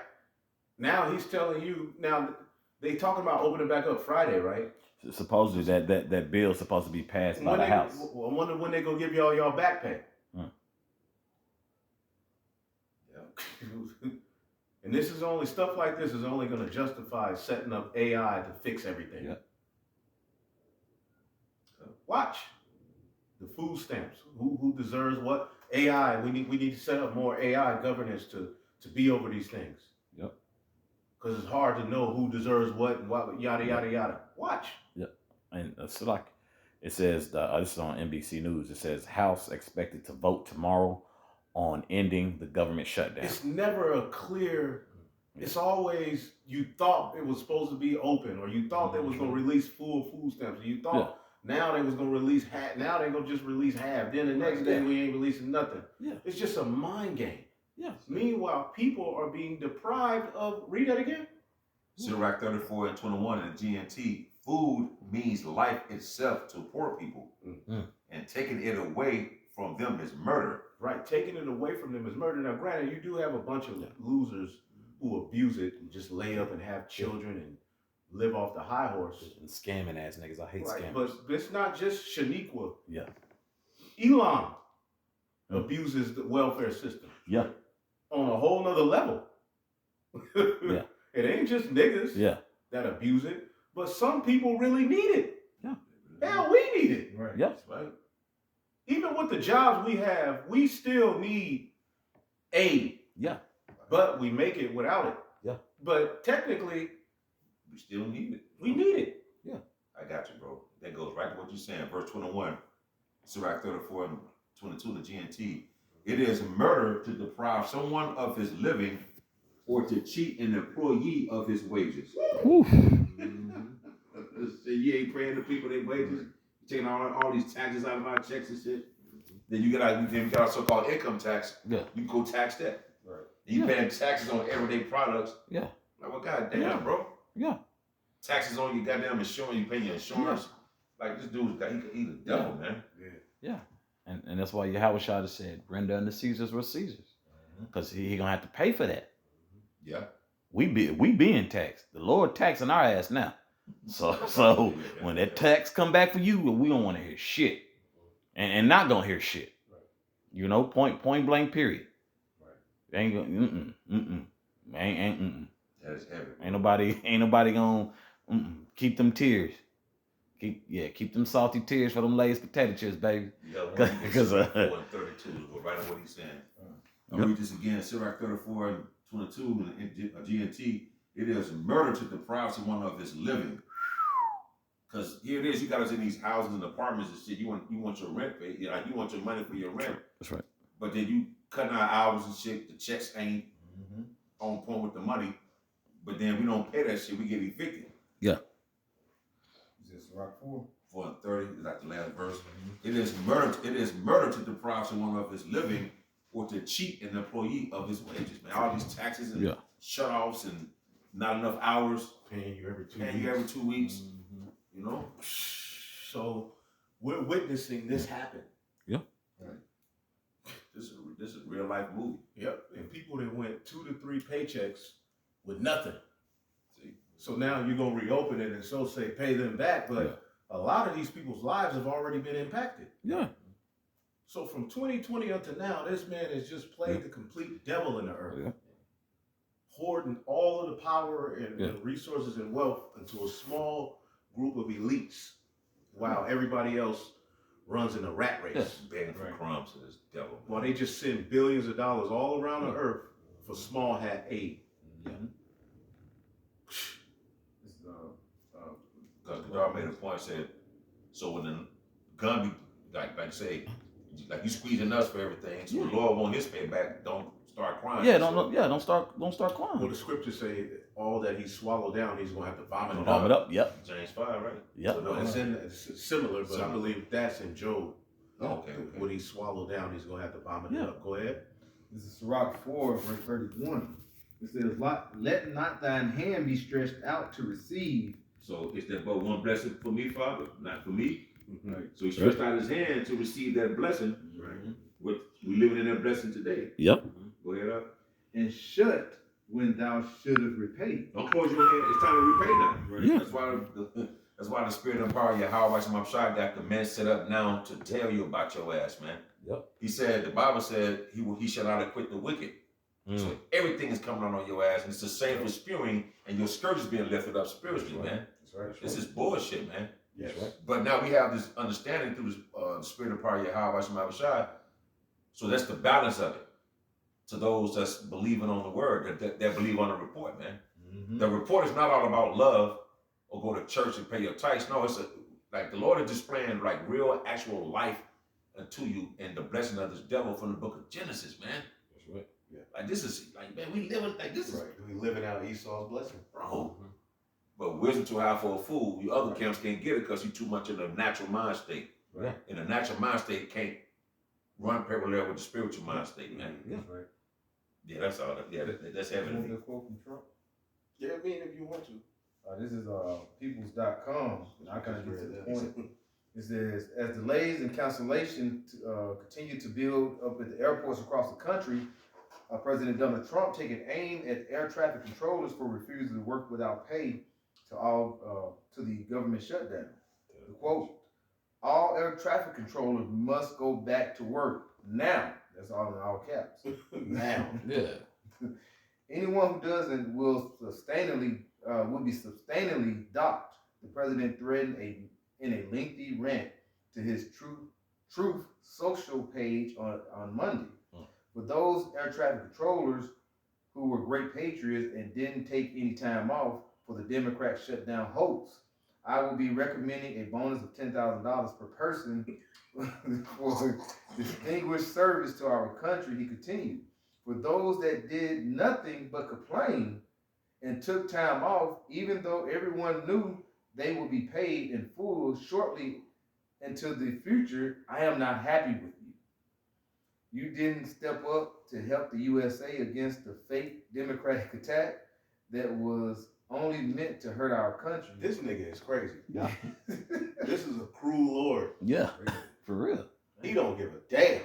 Now he's telling you, now they talking about opening back up Friday, right? Supposedly that bill's supposed to be passed by the House. I wonder when they gonna give y'all back pay. Yeah. And this is only, stuff like this is only gonna justify setting up AI to fix everything. Yeah. Watch the food stamps. Who deserves what? AI. We need to set up more AI governance to be over these things. Yep. Because it's hard to know who deserves what and what, yada yada yada. Watch. Yep. And it's like it says. This is on NBC News. It says House expected to vote tomorrow on ending the government shutdown. It's never a clear. It's always you thought it was supposed to be open, or you thought they was gonna release full food stamps, or you thought. Now they was gonna release half. Now they gonna just release half. Then the next day we ain't releasing nothing. Yeah. It's just a mind game. Yeah. Meanwhile, people are being deprived of. Read that again. Sirach 34 and 21 in GNT. Food means life itself to poor people. And taking it away from them is murder. Right. Taking it away from them is murder. Now, granted, you do have a bunch of losers who abuse it and just lay up and have children and live off the high horse. And scamming ass niggas. I hate scammers. But it's not just Shaniqua. Yeah. Elon abuses the welfare system. Yeah. On a whole nother level. Yeah. It ain't just niggas that abuse it, but some people really need it. Yeah. Hell, we need it. Right. Yep. Right? Even with the jobs we have, we still need aid. Yeah. But we make it without it. Yeah. But technically, We still need it. we need it. Yeah. I got you, bro. That goes right to what you're saying. Verse 21, Sirach 34 and 22, the GNT. It is murder to deprive someone of his living or to cheat an employee of his wages. Whew. So you ain't paying the people their wages, you taking all these taxes out of our checks and shit. Then you got our so-called income tax. Yeah. You go tax that. Right. And you Yeah. paying taxes on everyday products. Yeah. Like, well, goddamn, Yeah. bro. Yeah. Taxes on your goddamn insurance. You pay your insurance. Like this dude's got, he the devil, man. And that's why Yahushua said, render unto Caesar's what Caesar's. Because he gonna have to pay for that. Yeah. We being taxed. The Lord taxing our ass now. So when that tax come back for you, we don't want to hear shit. And not gonna hear shit. You know, point blank period. Ain't gonna ain't That is heavy. ain't nobody gonna keep them tears. Keep them salty tears for them Lay's potato chips, baby. Yeah, Because 4 and 32 go right on what he's saying. I'll read this again, Sirach 34 and 22 in GNT. It is murder to deprive someone of his living. Because here it is, you got us in these houses and apartments and shit. You want your rent paid, you want your money for your rent. That's right. But then you cutting our hours and shit. The checks ain't on point with the money. But then we don't pay that shit. We get evicted. Is this Rock 4? 4 and 30 is like the last verse. It is murder to deprive someone of his living or to cheat an employee of his wages. Man, all these taxes and shut-offs and not enough hours. Paying you every 2 Paying weeks. you every 2 weeks. You know? So we're witnessing this happen. This is a real life movie. Yep. And people that went 2 to 3 paychecks with nothing. See? So now you're gonna reopen it and so say pay them back, but a lot of these people's lives have already been impacted. Yeah. So from 2020 up to now, this man has just played the complete devil in the earth. Yeah. Hoarding all of the power and resources and wealth into a small group of elites while everybody else runs in a rat race. Begging for crumbs to this devil. While they just send billions of dollars all around the earth for small hat aid. Because Kadar made a point, said, so when the gun be, like say, like you squeezing us for everything, so the Lord want his payback, don't start crying. Don't start crying. Well, the scriptures say all that he swallowed down, he's gonna have to vomit it Vomit up. up. Yep. James 5, right? Yep. No, it's similar, but I believe that's in Job. Oh, okay. What he swallowed down, he's gonna have to vomit it up. Go ahead. This is Sirach 4, verse 31. It says, let not thine hand be stretched out to receive. So is there but one blessing for me, Father, not for me? Right. So he stretched out his hand to receive that blessing. Right. We living in that blessing today. Yep. Go ahead up. And shut when thou shouldest repay. Don't close your hand. It's time to repay now. Right. Yeah. That's why the spirit and power of Yahweh Shemashai got the men set up now to tell you about your ass, man. Yep. He said, the Bible said he shall not acquit the wicked. So everything is coming on your ass, and it's the same for spewing, and your skirt is being lifted up spiritually, man. That's right. This is bullshit, man. Yes. But now we have this understanding through the spirit and power of Yahweh Shemashai. So that's the balance of it. To those that's believing on the word, that believe on the report, man. The report is not all about love or go to church and pay your tithes. No, it's like the Lord is displaying like real, actual life unto you and the blessing of this devil from the book of Genesis, man. That's right. Yeah. Like this is like, man, we living like this is Right. We living out Esau's blessing. bro. But wisdom too high for a fool. You other camps can't get it because you too much in a natural mind state. Right. In a natural mind state can't run parallel with the spiritual mind state, man. Yeah. Right. Yeah, that's all. That's You want heaven. the quote from Trump? Yeah, I mean, if you want to. This is peoples.com. And I kind of get to the point. It says, as delays and cancellation continue to build up at the airports across the country, President Donald Trump taking aim at air traffic controllers for refusing to work without pay to the government shutdown. The quote, all air traffic controllers must go back to work now. That's all in all caps. Now. Yeah. Anyone who doesn't will be sustainably docked. The president threatened in a lengthy rant to his Truth Social page on Monday. For those air traffic controllers who were great patriots and didn't take any time off for the Democrat shutdown hoax, I will be recommending a bonus of $10,000 per person for distinguished service to our country, he continued. For those that did nothing but complain and took time off, even though everyone knew they would be paid in full shortly into the future, I am not happy with you. You didn't step up to help the USA against the fake democratic attack that was only meant to hurt our country. This nigga is crazy. Yeah. This is a cruel Lord. Yeah. For real. He don't give a damn.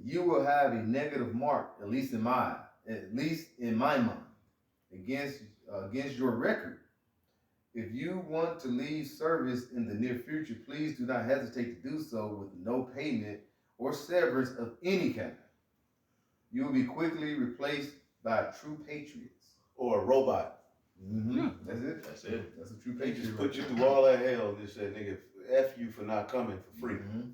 You will have a negative mark, at least in my mind, against your record. If you want to leave service in the near future, please do not hesitate to do so with no payment or severance of any kind. You will be quickly replaced by true patriots. Or a robot. Mm-hmm. That's it. That's it. That's a true They patriot. just put you through all that hell and just said, nigga, F you for not coming for free. Mhm.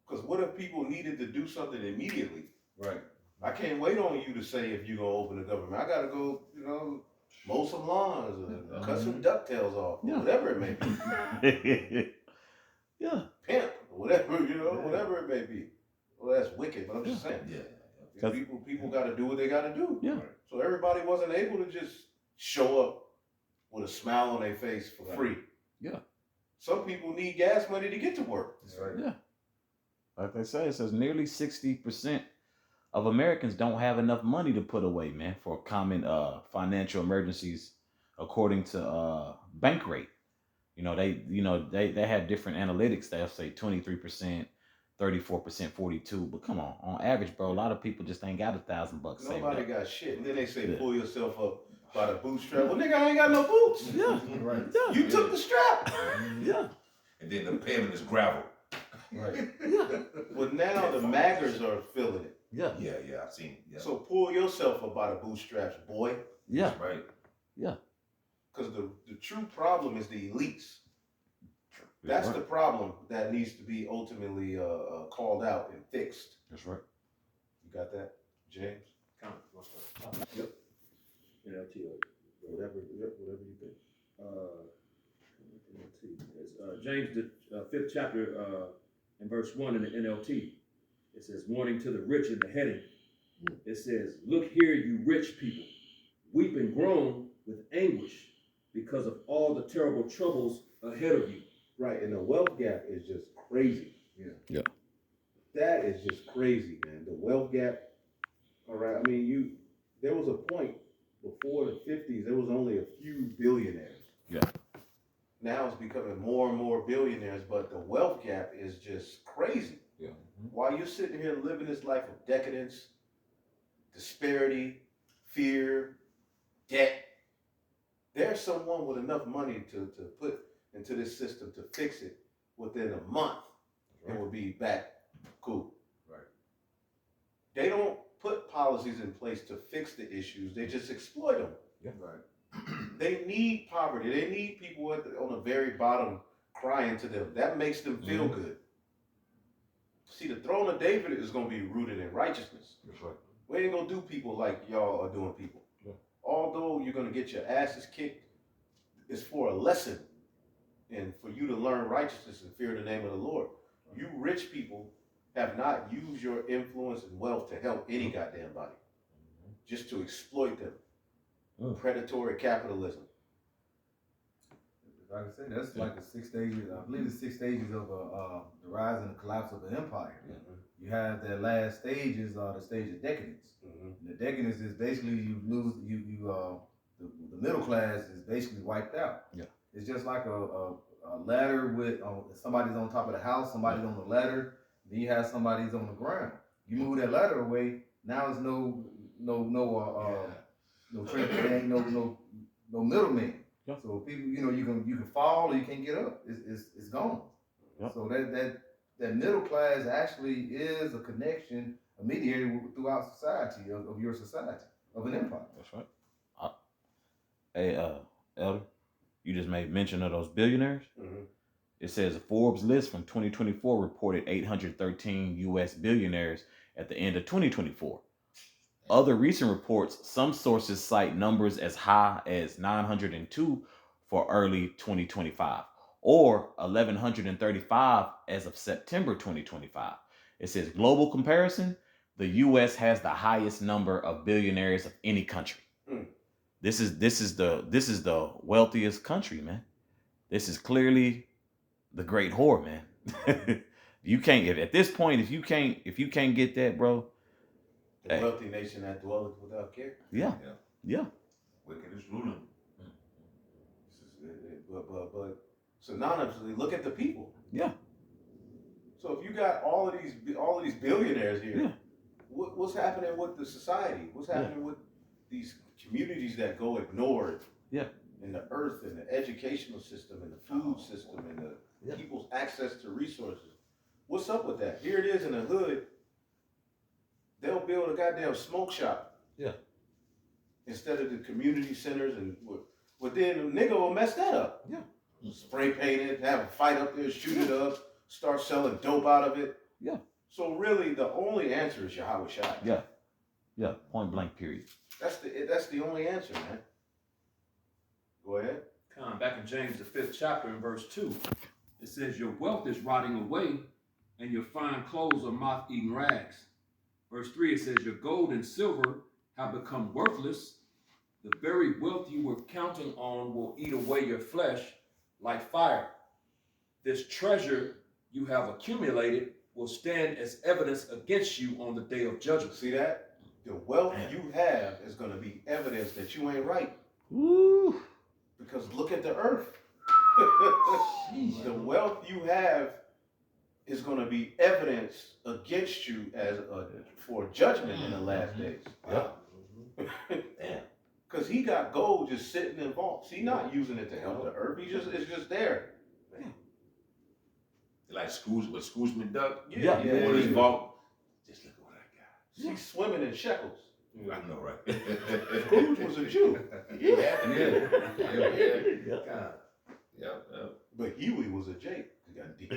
Because what if people needed to do something immediately? Right. I can't wait on you to say if you're going to open the government. I got to go, mow some lawns or cut some ducktails off, or Yeah. whatever it may be. Yeah. Pimp, or whatever, whatever it may be. Well, that's wicked, but I'm just saying. Yeah. People got to do what they got to do. Yeah. So everybody wasn't able to just show up with a smile on their face for free. Yeah. Some people need gas money to get to work. That's right. Yeah. Like they say, it says nearly 60% of Americans don't have enough money to put away, man, for common financial emergencies, according to Bankrate. They have different analytics. They'll say 23%, 34%, 42%. But come on average, bro, a lot of people just ain't got $1,000 saved Nobody up. got shit. And then they say, Yeah. pull yourself up by the bootstrap. Well, nigga, I ain't got no boots. Yeah. Right. Yeah. You took the strap. Yeah. And then the pavement is gravel. Right. Well, now the maggers are feeling it. Yeah. Yeah, I've seen it. Yeah. So pull yourself up by the bootstraps, boy. Yeah. That's right. Because the true problem is the elites. That's the problem that needs to be ultimately called out and fixed. That's right. You got that, James? Yep. NLT or Whatever you think. NLT. It's, James, the 5th chapter, in verse 1 in the NLT. It says, warning to the rich in the heading. It says, look here, you rich people, weep and groan with anguish because of all the terrible troubles ahead of you. Right, and the wealth gap is just crazy. Yeah. That is just crazy, man. The wealth gap. All right, I mean, there was a point before the 50s, there was only a few billionaires. Yeah. Now it's becoming more and more billionaires, but the wealth gap is just crazy. Yeah. While you're sitting here living this life of decadence, disparity, fear, debt, there's someone with enough money to put into this system to fix it within a month. It will be back cool. Right. They don't put policies in place to fix the issues. They just exploit them. Yeah. Right. They need poverty. They need people on the very bottom crying to them. That makes them feel good. See, the throne of David is going to be rooted in righteousness. That's right. We ain't going to do people like y'all are doing people. Yeah. Although you're going to get your asses kicked, it's for a lesson and for you to learn righteousness and fear the name of the Lord. You rich people have not used your influence and wealth to help any goddamn body, just to exploit them. Predatory capitalism. Like I said, that's like the 6 stages. I believe the 6 stages of the rise and the collapse of an empire. You have that last stages are the stage of decadence. And the decadence is basically you lose the middle class is basically wiped out. Yeah. It's just like a ladder with somebody's on top of the house, somebody's on the ladder, then you have somebody's on the ground. You move that ladder away, now there's no middleman. Yeah. So people, you can fall or you can't get up. It's gone. Yeah. So that middle class actually is a connection, a mediator throughout society of your society of an empire. That's right. Hey, Elder, you just made mention of those billionaires. It says a Forbes list from 2024 reported 813 U.S. billionaires at the end of 2024. Other recent reports, some sources cite numbers as high as 902 for early 2025. or 1,135 as of September 2025. It says global comparison, the US has the highest number of billionaires of any country. Mm. This is the wealthiest country, man. This is clearly the great whore, man. You can't, if at this point, if you can't get that, bro. The Hey. wealthy nation that dwelleth without care. Yeah. Yeah. Yeah. Wicked is ruling. But synonymously, look at the people. Yeah. So if you got all of these billionaires here, Yeah. what's happening with the society? What's happening with these communities that go ignored? Yeah. In the earth, and the educational system, and the food system, and the people's access to resources. What's up with that? Here it is in the hood. They'll build a goddamn smoke shop. Yeah. Instead of the community centers, and but then the nigga will mess that up. Yeah. Spray paint it, have a fight up there, shoot it up, start selling dope out of it. Yeah. So really, the only answer is Yahweh Shai. Yeah. Yeah. Point blank. Period. That's the only answer, man. Go ahead. Back in James, the 5th chapter, in verse 2, it says, your wealth is rotting away, and your fine clothes are moth-eaten rags. Verse 3, it says, your gold and silver have become worthless. The very wealth you were counting on will eat away your flesh like fire. This treasure you have accumulated will stand as evidence against you on the day of judgment. See that? The wealth you have is going to be evidence that you ain't right. Woo. Because look at the earth. The wealth you have is going to be evidence against you for judgment in the last days. Yep. Damn. Because he got gold just sitting in vaults. He's not using it to help the earth. It's just there. Like Scrooge McDuck. Yeah. You go in his vault. Just look at what I got. He's swimming in shekels. I know, right? Scrooge was a Jew. Yeah. Yep. But Huey was a Jake. He got deep.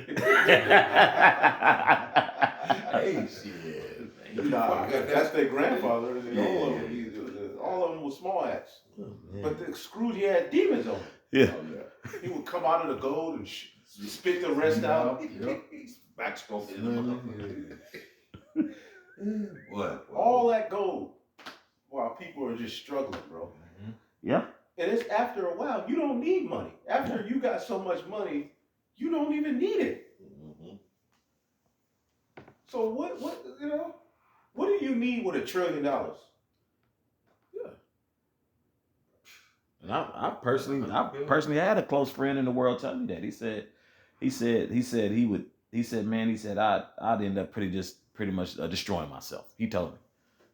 Hey, shit. Nah, that's their grandfather. And all of them were small hats. But the Scrooge, he had demons on him. Yeah. He would come out of the gold and spit the rest out. He's backstroking. What? All that gold while people are just struggling, bro. Yeah. And it's after a while, you don't need money. After you got so much money, you don't even need it. So what do you need with $1 trillion? And I personally had a close friend in the world tell me that. He said I'd end up pretty much destroying myself. He told me.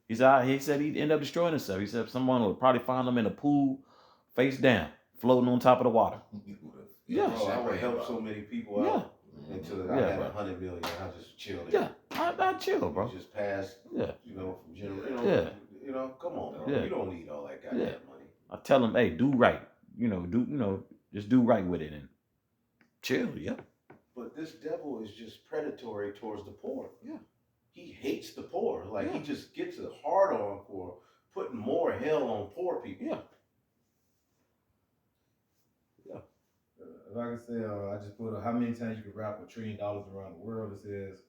He said he'd end up destroying himself. He said someone would probably find him in a pool, face down, floating on top of the water. Yeah. Bro, I would help so many people out until I had $100 million. I just chilled. Yeah, I chill, bro. Just pass. Yeah. From generation. Come on, bro. Yeah. You don't need all that goddamn money. I tell him, hey, do right. Just do right with it and chill. Yeah. But this devil is just predatory towards the poor. Yeah. He hates the poor. Like he just gets a hard on for putting more hell on poor people. Yeah. If I can say, I just put how many times you can wrap $1 trillion around the world. It says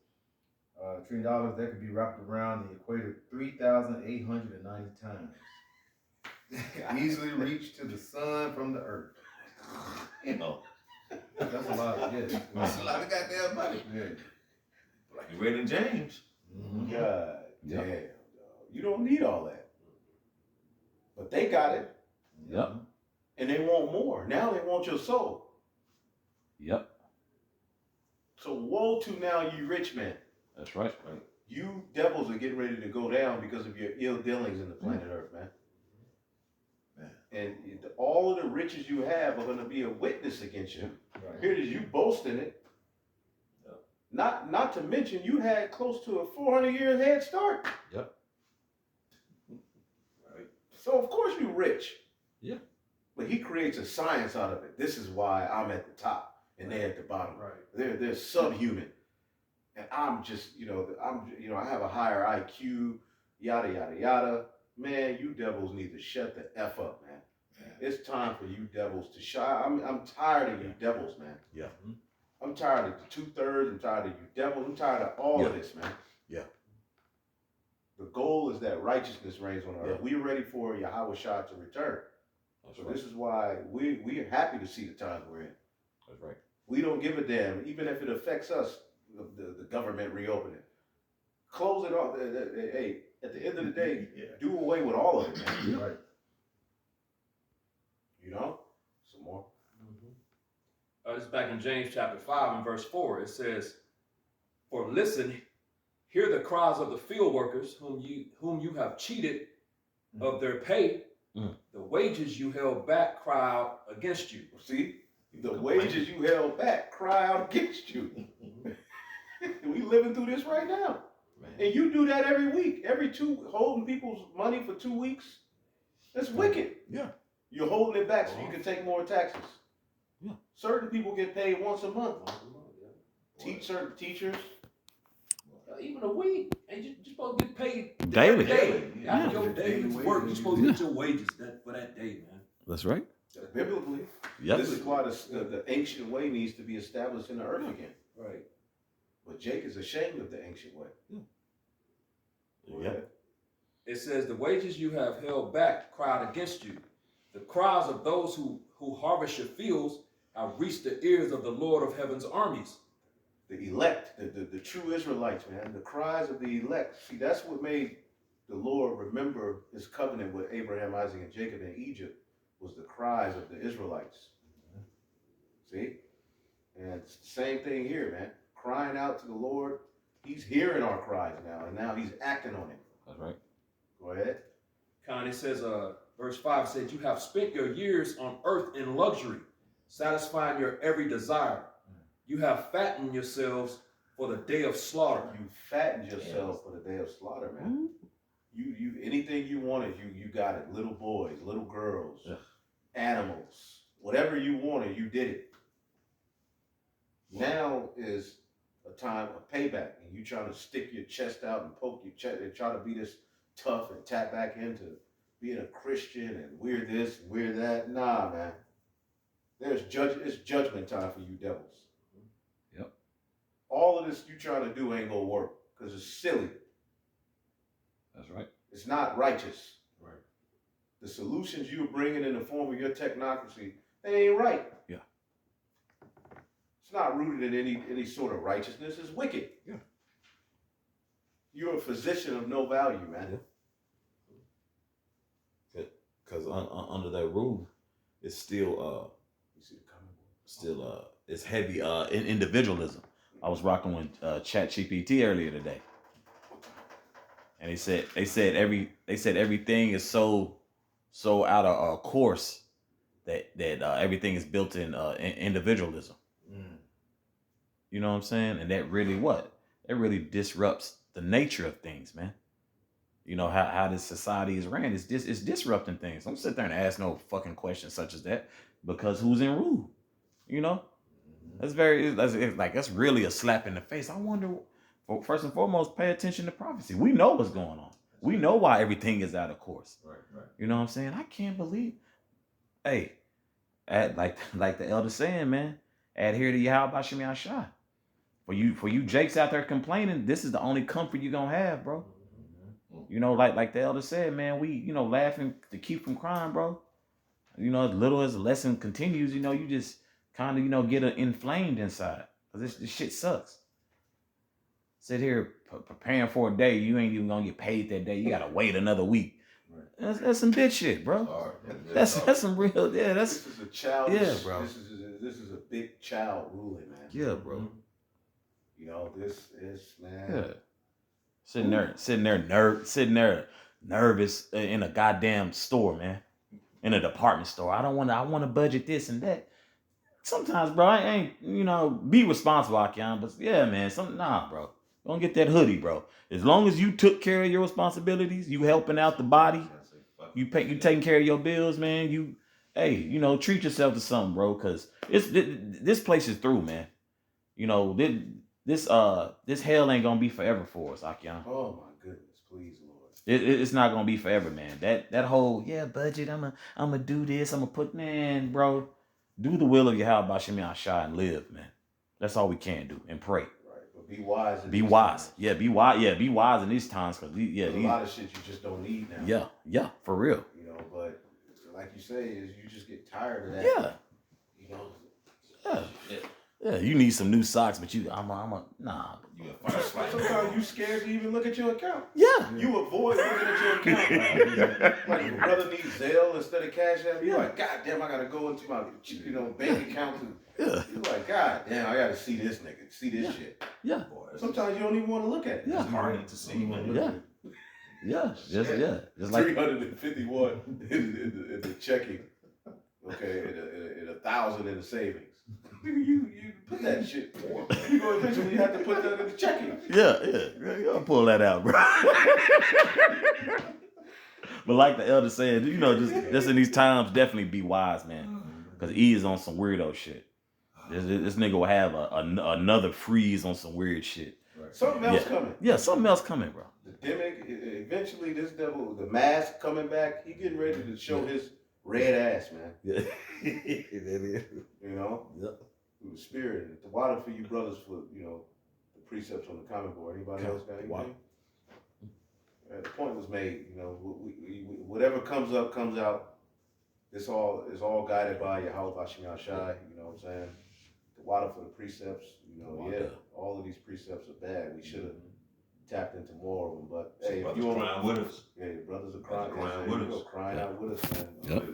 $1 trillion that could be wrapped around the equator 3,890 times. Easily reached to the sun from the earth. That's a lot. That's a lot of goddamn money. Yeah. Like you read in James. God Yep. damn. Dog. You don't need all that. But they got it. Yep. And they want more. Now they want your soul. Yep. So woe to now you rich men. That's right. You devils are getting ready to go down because of your ill dealings in the planet Earth, man. And all of the riches you have are going to be a witness against you. Right. Here it is, you boast in it. Not to mention you had close to a 400-year head start. Yep. Right. So of course you're rich. Yeah. But he creates a science out of it. This is why I'm at the top and they're at the bottom. Right. They're subhuman. And I'm just, I have a higher IQ, yada, yada, yada. Man, you devils need to shut the F up, man. It's time for you devils to shine. I'm tired of you devils, man. Yeah. I'm tired of the 2/3. I'm tired of you devils. I'm tired of all of this, man. Yeah. The goal is that righteousness reigns on earth. Yeah. We're ready for Yahweh Shah to return. That's So right. this is why we are happy to see the times we're in. That's right. We don't give a damn, even if it affects us, the government reopening. Close it off. Hey, at the end of the day, do away with all of it, man. Right. You know? Some more. This is back in James chapter 5 and verse 4. It says, "For listen, hear the cries of the field workers whom you have cheated of their pay. The wages you held back cry out against you." See? The wages you held back cry out against you. We living through this right now. Man. And you do that every week. Holding people's money for 2 weeks. That's wicked. Yeah. You're holding it back so you can take more taxes. Yeah. Certain people get paid once a month. Certain teachers. Even a week. And you're supposed to get paid Daily. Daily. Yeah. After your day's work, you're supposed to get your wages for that day, man. That's right. Biblically. Yep. This is why the ancient way needs to be established in the earth again. Right. But Jake is ashamed of the ancient way. Go Yep. ahead. It says, "The wages you have held back cried against you. The cries of those who harvest your fields have reached the ears of the Lord of heaven's armies." The elect, the true Israelites, man, the cries of the elect. See, that's what made the Lord remember his covenant with Abraham, Isaac, and Jacob in Egypt, was the cries of the Israelites. See? And it's the same thing here, man. Crying out to the Lord. He's hearing our cries now, and now he's acting on it. That's right. Go ahead. It says, verse 5 said, "You have spent your years on earth in luxury, satisfying your every desire. You have fattened yourselves for the day of slaughter." You fattened yourself for the day of slaughter, man. You anything you wanted, you got it. Little boys, little girls, Yeah. animals, whatever you wanted, you did it. Now is a time of payback, and you trying to stick your chest out and poke your chest and try to be this tough and tap back into being a Christian and we're this and we're that. Nah, man. It's judgment time for you devils. Yep. All of this you trying to do ain't gonna work because it's silly. That's right. It's not righteous. Right. The solutions you're bringing in the form of your technocracy, they ain't right. Yeah. It's not rooted in any sort of righteousness. It's wicked. Yeah. You're a physician of no value, man. Because under that rule, it's still You see the comment? it's heavy in individualism. I was rocking with ChatGPT earlier today, and they said everything is so out of course that everything is built in individualism. You know what I'm saying? And that really disrupts the nature of things, man. You know how this society is ran. It's disrupting things. Don't sit there and ask no fucking questions such as that, because who's in rule? You know, that's really a slap in the face. I wonder. Well, first and foremost, pay attention to prophecy. We know what's going on. We know why everything is out of course. Right. You know what I'm saying? I can't believe. Hey, like the elder saying, man, adhere to Yahweh Bashim Yahshua. For you Jakes out there complaining, this is the only comfort you're gonna have, bro. You know, like the elder said, man, we, laughing to keep from crying, bro. As little as the lesson continues, you just kind of, get inflamed inside. Because this shit sucks. Sit here preparing for a day, you ain't even gonna get paid that day. You gotta wait another week. Right. That's some bitch shit, bro. That's some real, This is a child. Yeah, bro. This is a big child ruling, man. Yeah, bro. This is, man. Yeah. Sitting there nervous in a goddamn store, man. In a department store. I want to budget this and that. Sometimes, bro, I ain't, be responsible, I can, but yeah, man, bro. Don't get that hoodie, bro. As long as you took care of your responsibilities, you helping out the body, you taking care of your bills, man, treat yourself to something, bro, because this place is through, man. This hell ain't gonna be forever for us, Akian. Oh my goodness, please, Lord. It's not gonna be forever, man. That whole budget. I'm gonna do this. I'm gonna put bro. Do the will of Yahweh Bashim Yahshua and live, man. That's all we can do and pray. Right, but be wise. Be wise. Yeah, be wise. Yeah, be wise in these times because There's a lot of shit you just don't need now. Yeah, for real. You know, but like you say, is you just get tired of that. Yeah. You know. Yeah, you need some new socks, but nah. You got fire slice. Sometimes you scared to even look at your account. Yeah. You avoid looking at your account. Like your brother needs Zelle instead of Cash App. You're like, God damn, I gotta go into my bank account. Yeah. You're like, God damn, I gotta see this nigga, see this shit. Yeah. Sometimes you don't even want to look at it. Yeah. It's hard to see, man. Yeah. Just like 351 in the checking. Okay, and 1,000 in the savings. You put that shit for. You gonna eventually have to put that in the checking. Yeah. I'll pull that out, bro. But like the elder said, just in these times, definitely be wise, man. Because E is on some weirdo shit. This nigga will have another freeze on some weird shit. Right. Something else coming. Yeah, something else coming, bro. The Demic, eventually this devil, the mask coming back, he getting ready to show his red ass, man. Yeah. You know? Yep. Through the spirit. The water for you brothers for, the precepts on the comment board. Anybody else got anything? The point was made, whatever comes up, comes out. It's all guided by Yahweh Bashim Yahshai, you know what I'm saying? The water for the precepts, all of these precepts are bad. We should have tapped into more of them, but hey, if you want crying with us. Yeah, your brothers are crying, Crying out with us, man. Yep.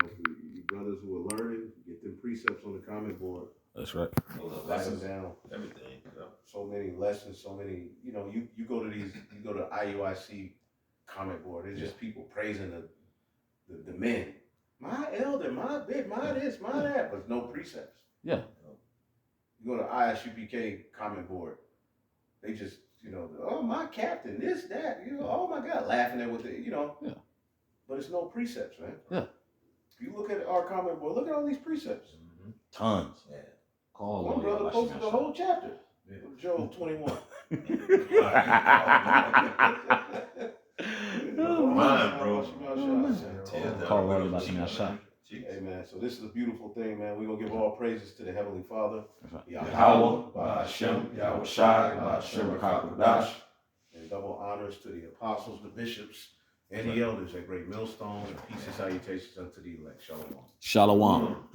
For you brothers who are learning, get them precepts on the comment board. That's right. Those are Write them lessons, down. everything. So many lessons, so many, you go to IUIC comment board, it's just people praising the men. My elder, my big, my this, my that, but no precepts. Yeah. You go to ISUPK comment board, they just, oh, my captain, this, that, oh my God, laughing at what they, Yeah. But it's no precepts, man. Yeah. If you look at our comment board, look at all these precepts. Tons. Yeah. One brother posted the whole chapter of Job 21. Mine, bro. Call on Bashim Yahshua. Hey man, so this is a beautiful thing, man. We're gonna give all praises to the Heavenly Father, Yahweh, Ba'Hashem, Yahweh Shai, Ba'Hashem HaKadosh. and double honors to the apostles, the bishops, and the elders at Great Millstone, and peace and salutations unto the elect. Shalom. Shalom.